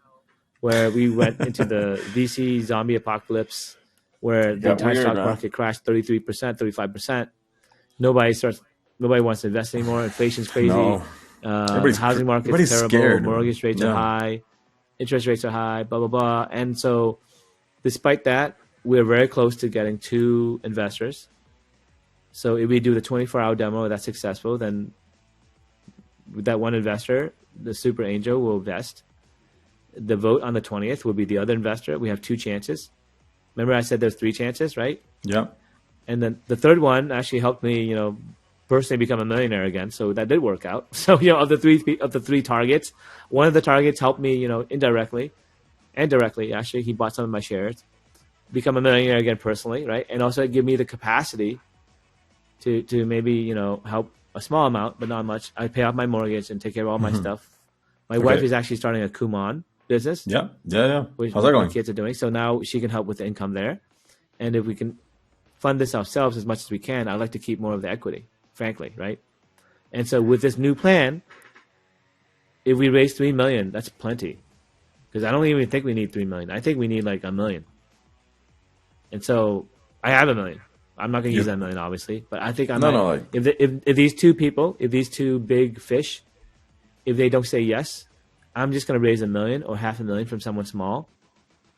S1: where we went into the VC zombie apocalypse, where
S2: It
S1: the
S2: got
S1: entire
S2: weird,
S1: stock
S2: man.
S1: market crashed 33%, 35%. Nobody wants to invest anymore. Inflation's crazy.
S2: No.
S1: The housing market's
S2: Everybody's
S1: terrible.
S2: scared, man.
S1: Mortgage rates are
S2: Yeah.
S1: high. Interest rates are high. Blah blah blah. And so, despite that, we're very close to getting 2 investors. So if we do the 24-hour demo, that's successful, then that one investor, the super angel, will invest. The vote on the 20th will be the other investor. We have 2 chances. Remember I said there's 3 chances, right?
S2: Yeah.
S1: And then the third one actually helped me, personally become a millionaire again. So that did work out. So, of the three targets, one of the targets helped me, indirectly and directly. Actually, he bought some of my shares, become a millionaire again personally, right? And also give me the capacity to maybe, help a small amount, but not much. I pay off my mortgage and take care of all my stuff. My wife is actually starting a Kumon business.
S2: Yeah. Yeah. Yeah.
S1: Which
S2: How's that
S1: my
S2: going?
S1: kids are doing. So now she can help with the income there. And if we can fund this ourselves as much as we can, I'd like to keep more of the equity, frankly, right? And so with this new plan, if we raise $3 million, that's plenty. Because I don't even think we need $3 million. I think we need like $1 million. And so I have $1 million. I'm not going to use that $1 million, obviously, but I think if these 2 people, if these 2 big fish, if they don't say yes, I'm just going to raise $1 million or $500,000 from someone small.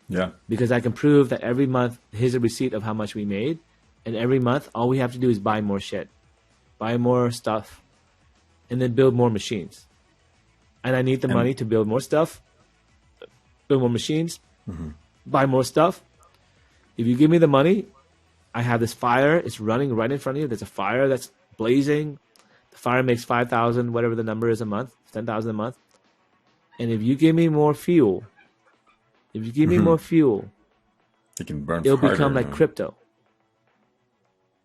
S2: Yeah.
S1: Because I can prove that every month, here's a receipt of how much we made. And every month, all we have to do is buy more shit, buy more stuff, and then build more machines. And I need the money to build more stuff, build more machines, buy more stuff. If you give me the money, I have this fire. It's running right in front of you. There's a fire that's blazing. The fire makes 5,000, whatever the number is a month, 10,000 a month. And if you give me more fuel, it
S2: can burn.
S1: It'll become like crypto.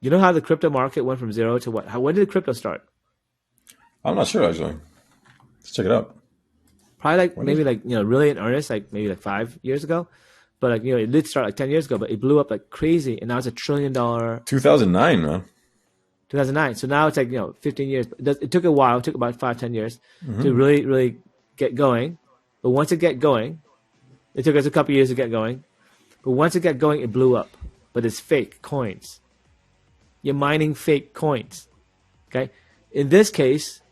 S1: You know how the crypto market went from 0 to what? When did crypto start?
S2: I'm not sure, actually. Let's check it out.
S1: Probably really in earnest, maybe 5 years ago. But it did start 10 years ago, but it blew up like crazy, and now it's $1 trillion.
S2: 2009, man.
S1: 2009. So now it's 15 years. It took a while. It took about 5-10 years to really, really get going. But once it get going, it took us a couple years to get going. But once it got going, it blew up. But it's fake coins. You're mining fake coins. Okay? In this case,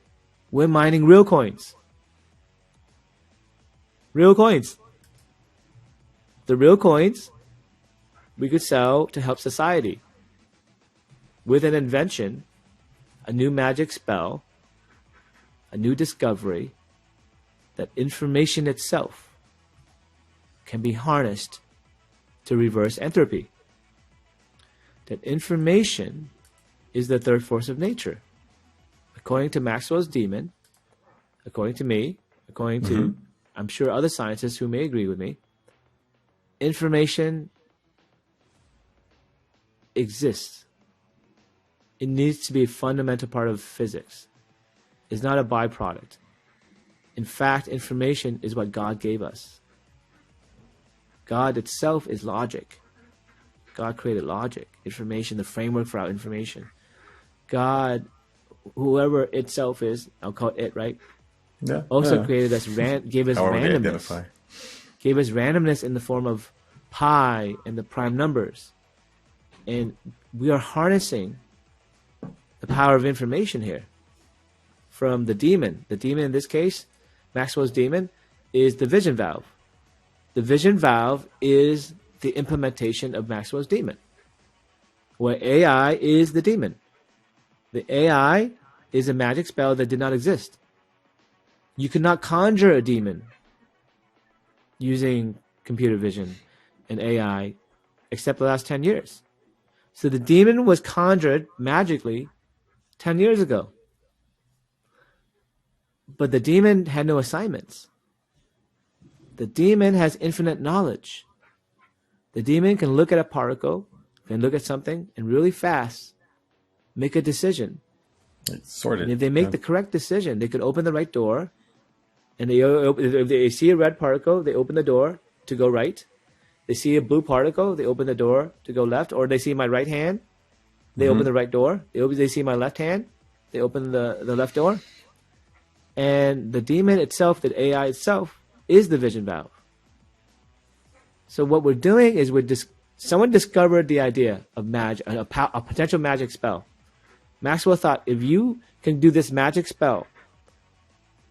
S1: we're mining real coins. Real coins. The real coins we could sell to help society with an invention, a new magic spell, a new discovery, that information itself can be harnessed to reverse entropy. That information is the third force of nature. According to Maxwell's demon, according to me, according to, I'm sure, other scientists who may agree with me, information exists. It needs to be a fundamental part of physics. It's not a byproduct. In fact, information is what God gave us. God itself is logic. God created logic, information, the framework for our information. God, whoever itself is, I'll call it it, right?
S2: Yeah.
S1: Also created us, gave us randomness. Gave us randomness in the form of pi and the prime numbers. And we are harnessing the power of information here from the demon. The demon in this case, Maxwell's demon, is the vision valve. The vision valve is the implementation of Maxwell's demon, where AI is the demon. The AI is a magic spell that did not exist. You could not conjure a demon using computer vision and AI except the last 10 years. So the demon was conjured magically 10 years ago. But the demon had no assignments. The demon has infinite knowledge. The demon can look at a particle, can look at something, and really fast make a decision.
S2: Sorted.
S1: And if they make the correct decision, they could open the right door. And if they see a red particle, they open the door to go right. They see a blue particle, they open the door to go left. Or they see my right hand, They open the right door. They see my left hand. They open the left door. And the demon itself, the AI itself, is the vision valve. So what we're doing is someone discovered the idea of magic, a potential magic spell. Maxwell thought, if you can do this magic spell,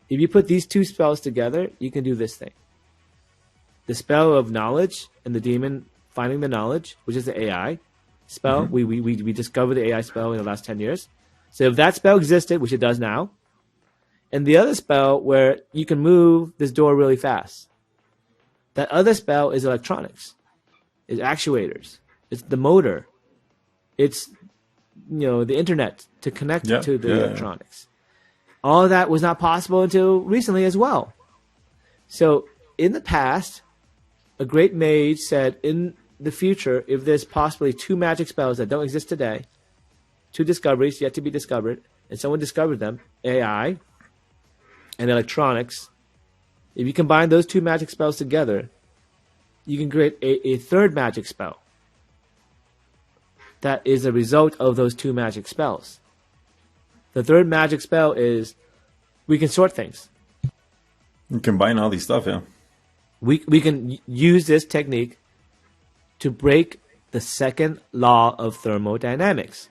S1: if you put these two spells together, you can do this thing. The spell of knowledge and the demon finding the knowledge, which is the AI spell. We discovered the AI spell in the last 10 years. So if that spell existed, which it does now, and the other spell where you can move this door really fast, that other spell is electronics, is actuators, it's the motor, it's the internet to connect to the electronics. All of that was not possible until recently as well. So in the past, a great mage said, in the future, if there's possibly two magic spells that don't exist today, two discoveries yet to be discovered, and someone discovered them, AI and electronics, if you combine those two magic spells together, you can create a third magic spell that is a result of those two magic spells. The third magic spell is we can sort things.
S2: You combine all these stuff, yeah.
S1: We can use this technique to break the second law of thermodynamics.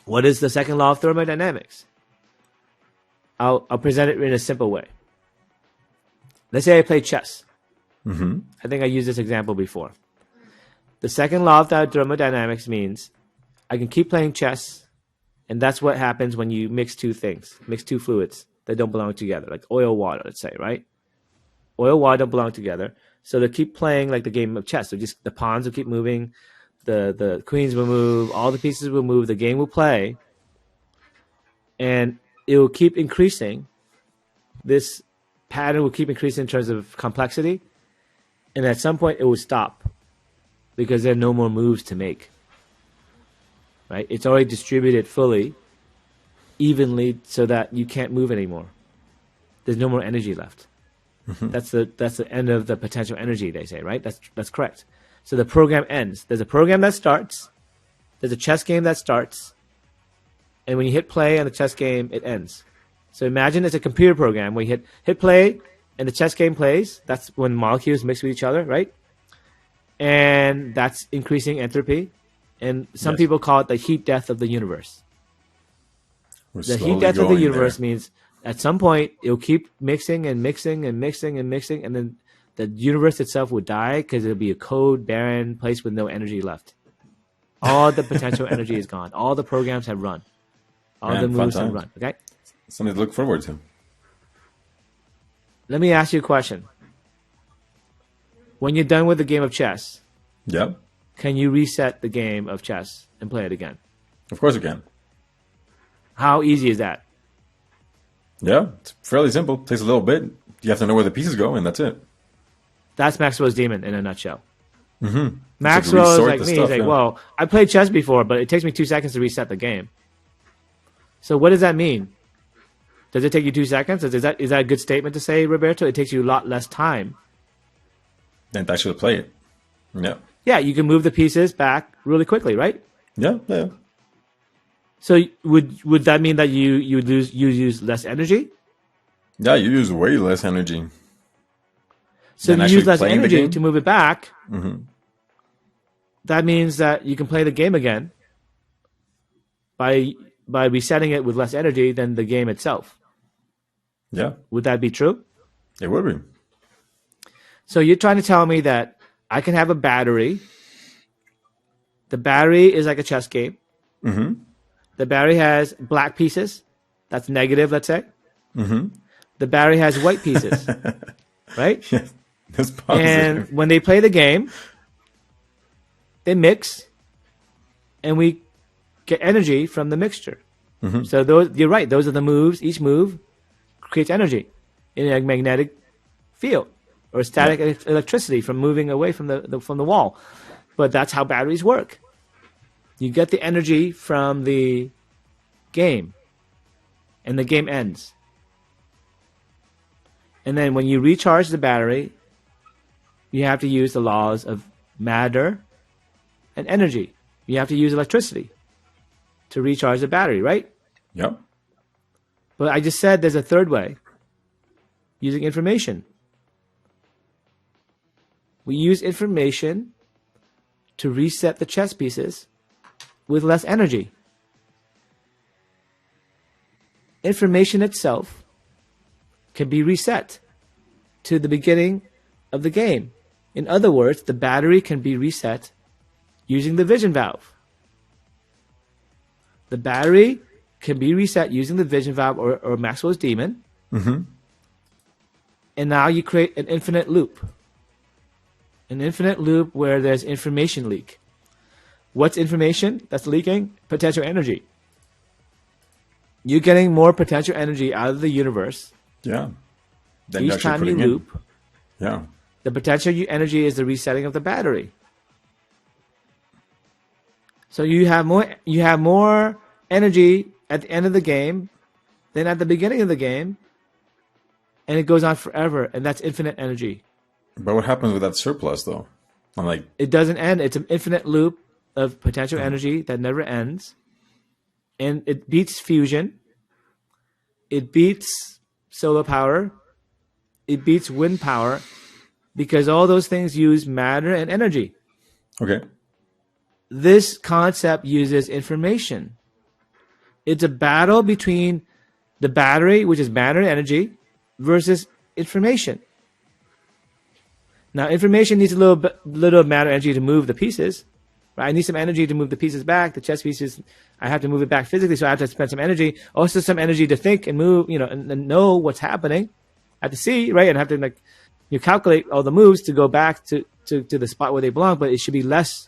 S1: What is the second law of thermodynamics? I'll present it in a simple way. Let's say I play chess. I think I used this example before. The second law of thermodynamics means I can keep playing chess, and that's what happens when you mix two things, mix two fluids that don't belong together, like oil, water, let's say, right? Oil, water don't belong together, so they keep playing like the game of chess. So just the pawns will keep moving, the queens will move, all the pieces will move, the game will play, and it will keep increasing. This pattern will keep increasing in terms of complexity, and at some point it will stop because there are no more moves to make. Right? It's already distributed fully, evenly, so that you can't move anymore. There's no more energy left. That's the end of the potential energy, they say, right? That's correct. So the program ends. There's a program that starts. There's a chess game that starts. And when you hit play on the chess game, it ends. So imagine it's a computer program where you hit play and the chess game plays. That's when molecules mix with each other, right? And that's increasing entropy. And some people call it the heat death of the universe. The heat death of the universe means at some point it'll keep mixing and mixing and mixing and mixing, and then the universe itself will die because it'll be a cold, barren place with no energy left. All the potential energy is gone. All the programs have run. All the moves have run. Okay?
S2: Something to look forward to.
S1: Let me ask you a question. When you're done with the game of chess, can you reset the game of chess and play it again?
S2: Of course you can.
S1: How easy is that?
S2: Yeah, it's fairly simple. Takes a little bit. You have to know where the pieces go, and that's it.
S1: That's Maxwell's demon in a nutshell. Maxwell is like me. He's like, well, I played chess before, but it takes me 2 seconds to reset the game. So what does that mean? Does it take you 2 seconds? Is that a good statement to say, Roberto? It takes you a lot less time.
S2: And to actually play it. Yeah.
S1: Yeah, you can move the pieces back really quickly, right?
S2: Yeah.
S1: So would that mean that you use less energy?
S2: Yeah, you use way less energy.
S1: So you use less energy to move it back. That means that you can play the game again by resetting it with less energy than the game itself.
S2: Yeah.
S1: Would that be true?
S2: It would be.
S1: So you're trying to tell me that I can have a battery. The battery is like a chess game. The battery has black pieces. That's negative, let's say. The battery has white pieces. Right?
S2: Yeah, that's positive.
S1: And when they play the game, they mix, and we get energy from the mixture. So you're right. Those are the moves. Each move creates energy in a magnetic field or static electricity from moving away from the wall. But that's how batteries work. You get the energy from the game, and the game ends. And then when you recharge the battery, you have to use the laws of matter and energy. You have to use electricity. to recharge the battery, right?
S2: Yep.
S1: But I just said there's a third way, using information. We use information to reset the chess pieces with less energy. Information itself can be reset to the beginning of the game. In other words, the battery can be reset using the vision valve. The battery can be reset using the vision valve or Maxwell's demon.
S2: Mm-hmm.
S1: And now you create an infinite loop. An infinite loop where there's information leak. What's information that's leaking? Potential energy. You're getting more potential energy out of the universe.
S2: Yeah. Then
S1: Each time you loop,
S2: yeah,
S1: the potential energy is the resetting of the battery. So you have more energy at the end of the game than at the beginning of the game, and it goes on forever, and that's infinite energy.
S2: But what happens with that surplus, though? I'm like,
S1: it doesn't end. It's an infinite loop of potential energy that never ends, and it beats fusion. It beats solar power. It beats wind power, because all those things use matter and energy.
S2: okay,
S1: This concept uses information. It's a battle between the battery, which is matter and energy, versus information. Now, information needs a little matter energy to move the pieces. Right? I need some energy to move the pieces back. The chess pieces, I have to move it back physically, so I have to spend some energy. Also, some energy to think and move, and know what's happening. I have to see, right, and have to calculate all the moves to go back to the spot where they belong. But it should be less,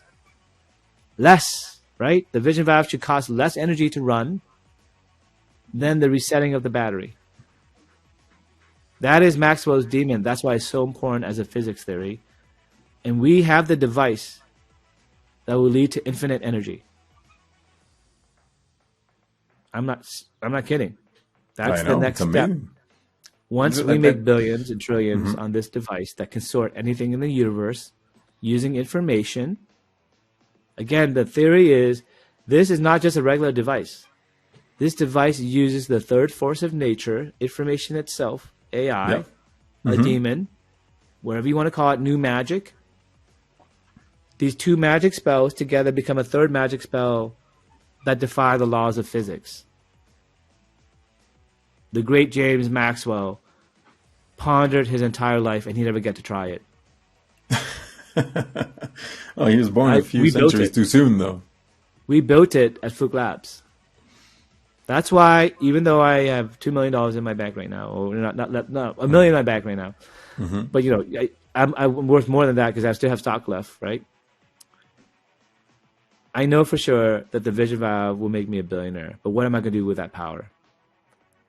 S1: right? The vision valve should cost less energy to run than the resetting of the battery. That is Maxwell's demon. That's why it's so important as a physics theory. And we have the device that will lead to infinite energy. I'm not kidding. That's the next step. Once we make billions and trillions on this device that can sort anything in the universe using information, again, the theory is this is not just a regular device. This device uses the third force of nature, information itself, AI, a demon, wherever you want to call it, new magic. These two magic spells together become a third magic spell that defy the laws of physics. The great James Maxwell pondered his entire life, and he never got to try it.
S2: Oh, he was born a few centuries too soon, though.
S1: We built it at Phuc Labs. That's why, even though I have $2 million in my bank right now, or not $1 million in my bank right now, but I'm worth more than that because I still have stock left, right? I know for sure that the vision valve will make me a billionaire. But what am I going to do with that power?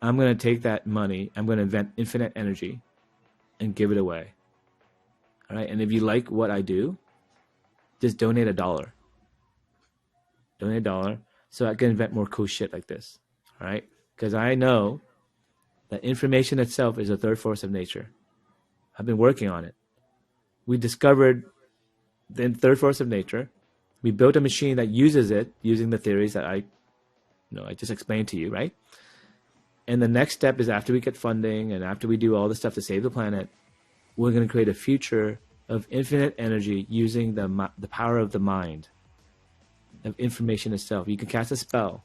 S1: I'm going to take that money. I'm going to invent infinite energy and give it away. All right. And if you like what I do, just donate $1. Donate $1 so I can invent more cool shit like this. All right. Because I know that information itself is a third force of nature. I've been working on it. We discovered the third force of nature. We built a machine that uses it using the theories that I just explained to you, right? And the next step is after we get funding and after we do all the stuff to save the planet, we're going to create a future of infinite energy using the power of the mind, of information itself. You can cast a spell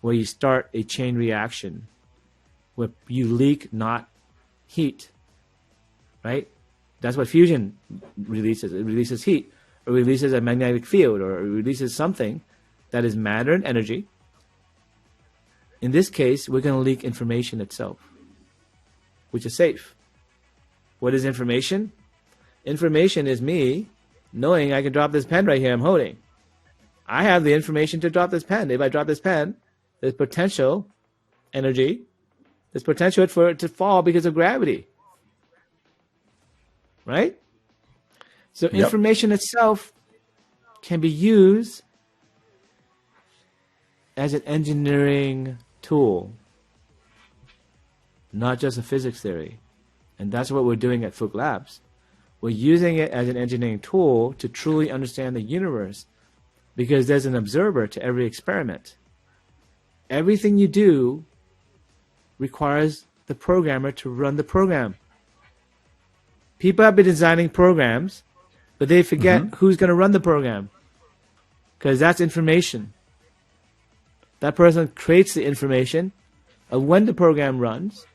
S1: where you start a chain reaction where you leak, not heat, right? That's what fusion releases. It releases heat, or releases a magnetic field, or it releases something that is matter and energy. In this case, we're going to leak information itself, which is safe. What is information? Information is me knowing I can drop this pen right here I'm holding. I have the information to drop this pen. If I drop this pen, there's potential energy. There's potential for it to fall because of gravity. Right? So information itself can be used as an engineering tool, not just a physics theory. And that's what we're doing at Phuc Labs. We're using it as an engineering tool to truly understand the universe, because there's an observer to every experiment. everything you do requires the programmer to run the program. People have been designing programs, but they forget who's going to run the program, because that's information. That person creates the information of when the program runs,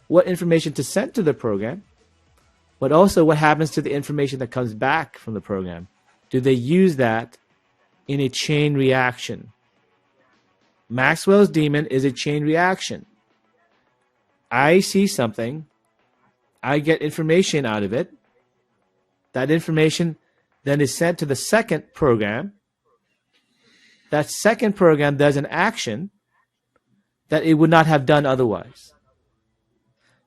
S1: what information to send to the program, but also what happens to the information that comes back from the program. Do they use that in a chain reaction? Maxwell's demon is a chain reaction. I see something, I get information out of it. That information then is sent to the second program. That second program does an action that it would not have done otherwise.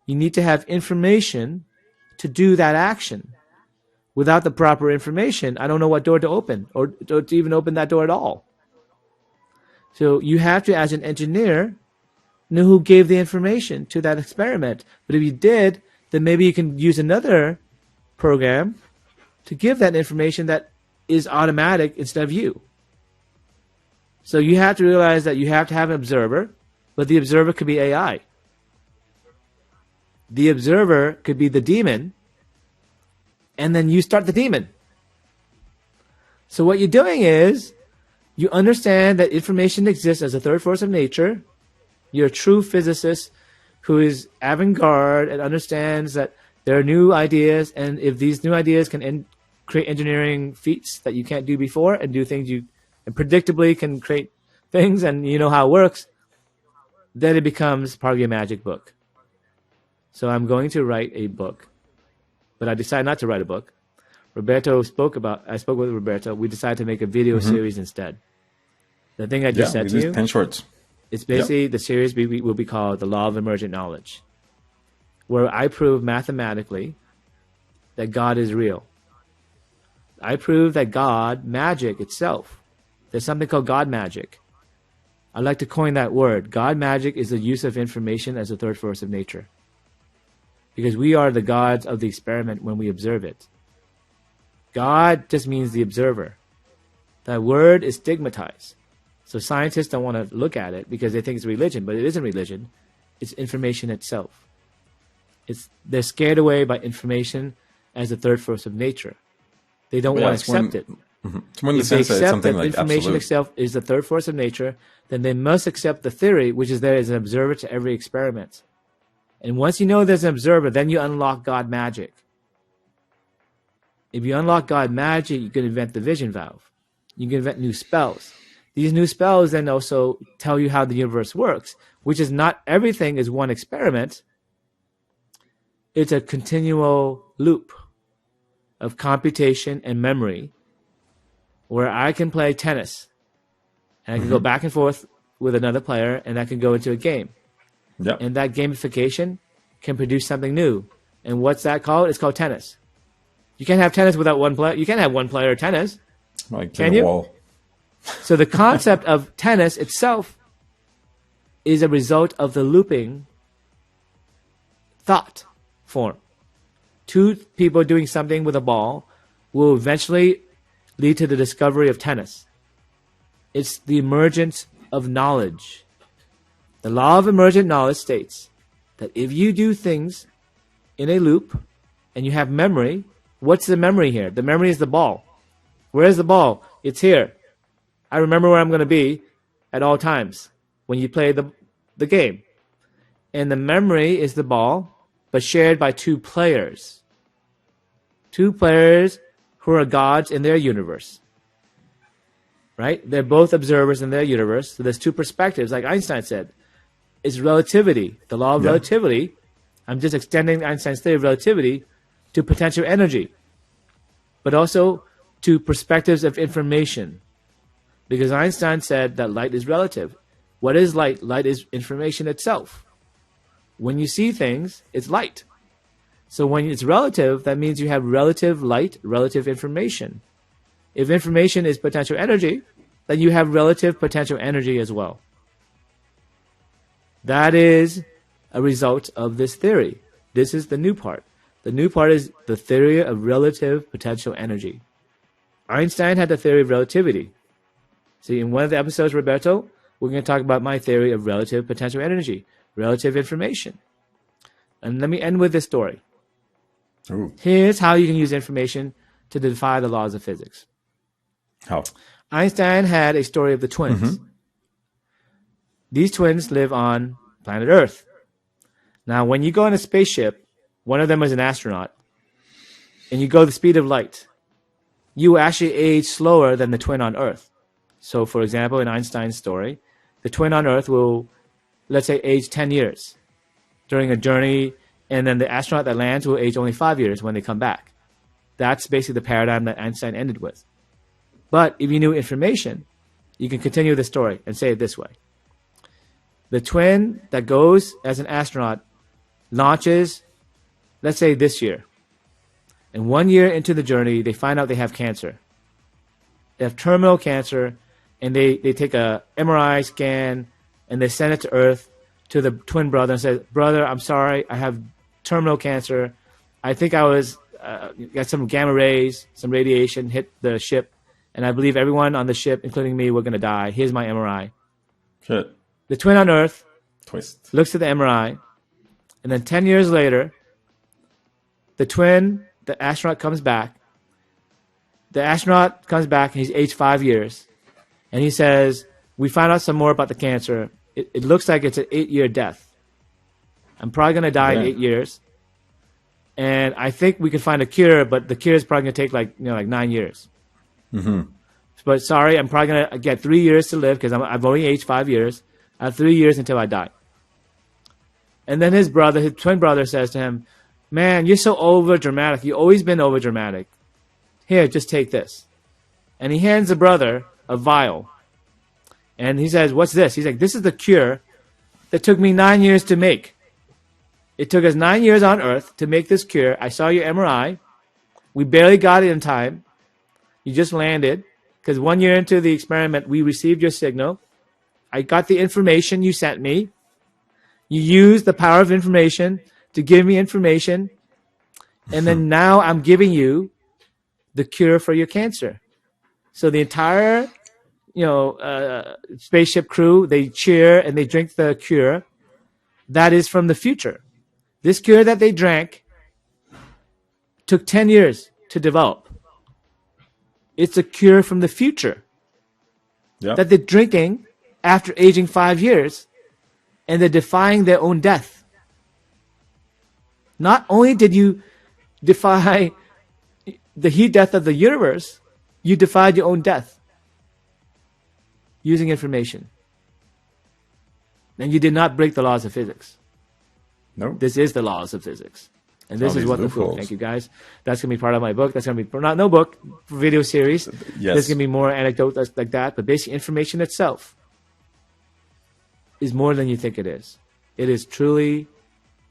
S1: You need to have information to do that action. Without the proper information, I don't know what door to open, or to even open that door at all. So you have to, as an engineer, know who gave the information to that experiment. But if you did, then maybe you can use another program to give that information that is automatic instead of you. So you have to realize that you have to have an observer, but the observer could be AI. The observer could be the demon, and then you start the demon. So what you're doing is, you understand that information exists as a third force of nature. You're a true physicist who is avant-garde and understands that there are new ideas, and if these new ideas can create engineering feats that you can't do before, and do things you and predictably can create things, and you know how it works, then it becomes part of your magic book. So I'm going to write a book, but I decided not to write a book. I spoke with Roberto. We decided to make a video series instead. The thing I just said to you,
S2: 10 shorts.
S1: It's basically the series will be called The Law of Emergent Knowledge, where I prove mathematically that God is real. I prove that God, magic itself, there's something called God magic. I like to coin that word. God magic is the use of information as a third force of nature. Because we are the gods of the experiment when we observe it. God just means the observer. That word is stigmatized. So scientists don't want to look at it because they think it's religion, but it isn't religion. It's information itself. They're scared away by information as a third force of nature. They don't want to accept it.
S2: When
S1: If they accept that information itself is the third force of nature, then they must accept the theory, which is there as an observer to every experiment. And once you know there's an observer, then you unlock God magic. If you unlock God magic, you can invent the vision valve. You can invent new spells. These new spells then also tell you how the universe works, which is not everything is one experiment. It's a continual loop of computation and memory where I can play tennis and I can go back and forth with another player, and I can go into a game.
S2: Yep.
S1: And that gamification can produce something new. And what's that called? It's called tennis. You can't have tennis without one player. You can't have one player tennis.
S2: Like
S1: can you?
S2: Wall.
S1: So the concept of tennis itself is a result of the looping thought form. Two people doing something with a ball will eventually lead to the discovery of tennis. It's the emergence of knowledge. The law of emergent knowledge states that if you do things in a loop and you have memory, what's the memory here? The memory is the ball. Where's the ball? It's here. I remember where I'm going to be at all times when you play the game. And the memory is the ball, but shared by two players. Two players who are gods in their universe. Right? They're both observers in their universe. So there's two perspectives, like Einstein said. It's relativity, the law of relativity. I'm just extending Einstein's theory of relativity to potential energy, but also to perspectives of information. Because Einstein said that light is relative. What is light? Light is information itself. When you see things, it's light. So when it's relative, that means you have relative light, relative information. If information is potential energy, then you have relative potential energy as well. That is a result of this theory. This is the new part. The new part is the theory of relative potential energy. Einstein had the theory of relativity. See, in one of the episodes, Roberto, we're going to talk about my theory of relative potential energy, relative information. And let me end with this story.
S2: Ooh.
S1: Here's how you can use information to defy the laws of physics.
S2: How?
S1: Einstein had a story of the twins. These twins live on planet Earth. Now, when you go in a spaceship, one of them is an astronaut, and you go the speed of light, you actually age slower than the twin on Earth. So, for example, in Einstein's story, the twin on Earth will, let's say, age 10 years during a journey, and then the astronaut that lands will age only 5 years when they come back. That's basically the paradigm that Einstein ended with. But if you knew information, you can continue the story and say it this way. The twin that goes as an astronaut launches, let's say this year. And 1 year into the journey, they find out they have cancer. They have terminal cancer, and they take a MRI scan, and they send it to Earth to the twin brother and say, brother, I'm sorry, I have terminal cancer. I think I was got some gamma rays, some radiation hit the ship, and I believe everyone on the ship, including me, we're going to die. Here's my MRI.
S2: Shit.
S1: The twin on Earth
S2: Twist.
S1: looks at the MRI, and then 10 years later, the astronaut comes back. The astronaut comes back, and he's aged 5 years. And he says, we found out some more about the cancer. It looks like it's an 8-year death. I'm probably going to die in 8 years. And I think we can find a cure, but the cure is probably going to take like 9 years. But sorry, I'm probably going to get 3 years to live because I've only aged 5 years. I have 3 years until I die. And then his twin brother says to him, man, you're so over dramatic. You've always been over dramatic. Here, just take this. And he hands the brother a vial. And he says, what's this? He's like, this is the cure that took me 9 years to make. It took us 9 years on Earth to make this cure. I saw your MRI. We barely got it in time. You just landed. Because 1 year into the experiment, we received your signal. I got the information you sent me. You used the power of information to give me information. And then now I'm giving you the cure for your cancer. So the entire, spaceship crew, they cheer and they drink the cure. That is from the future. This cure that they drank took 10 years to develop. It's a cure from the future that they're drinking after aging 5 years, and they're defying their own death. Not only did you defy the heat death of the universe, you defied your own death using information. And you did not break the laws of physics.
S2: No.
S1: This is the laws of physics. And this is what the Phuc. Thank you, guys. That's going to be part of my book. That's going to be no book, video series.
S2: Yes.
S1: There's going to be more anecdotes like that. But basic information itself is more than you think it is. It is truly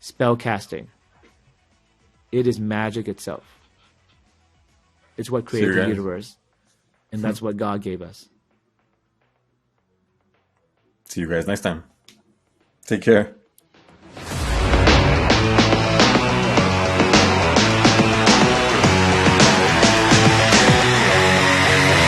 S1: spell casting. It is magic itself. It's what created the universe. And that's what God gave us.
S2: See you guys next time. Take care.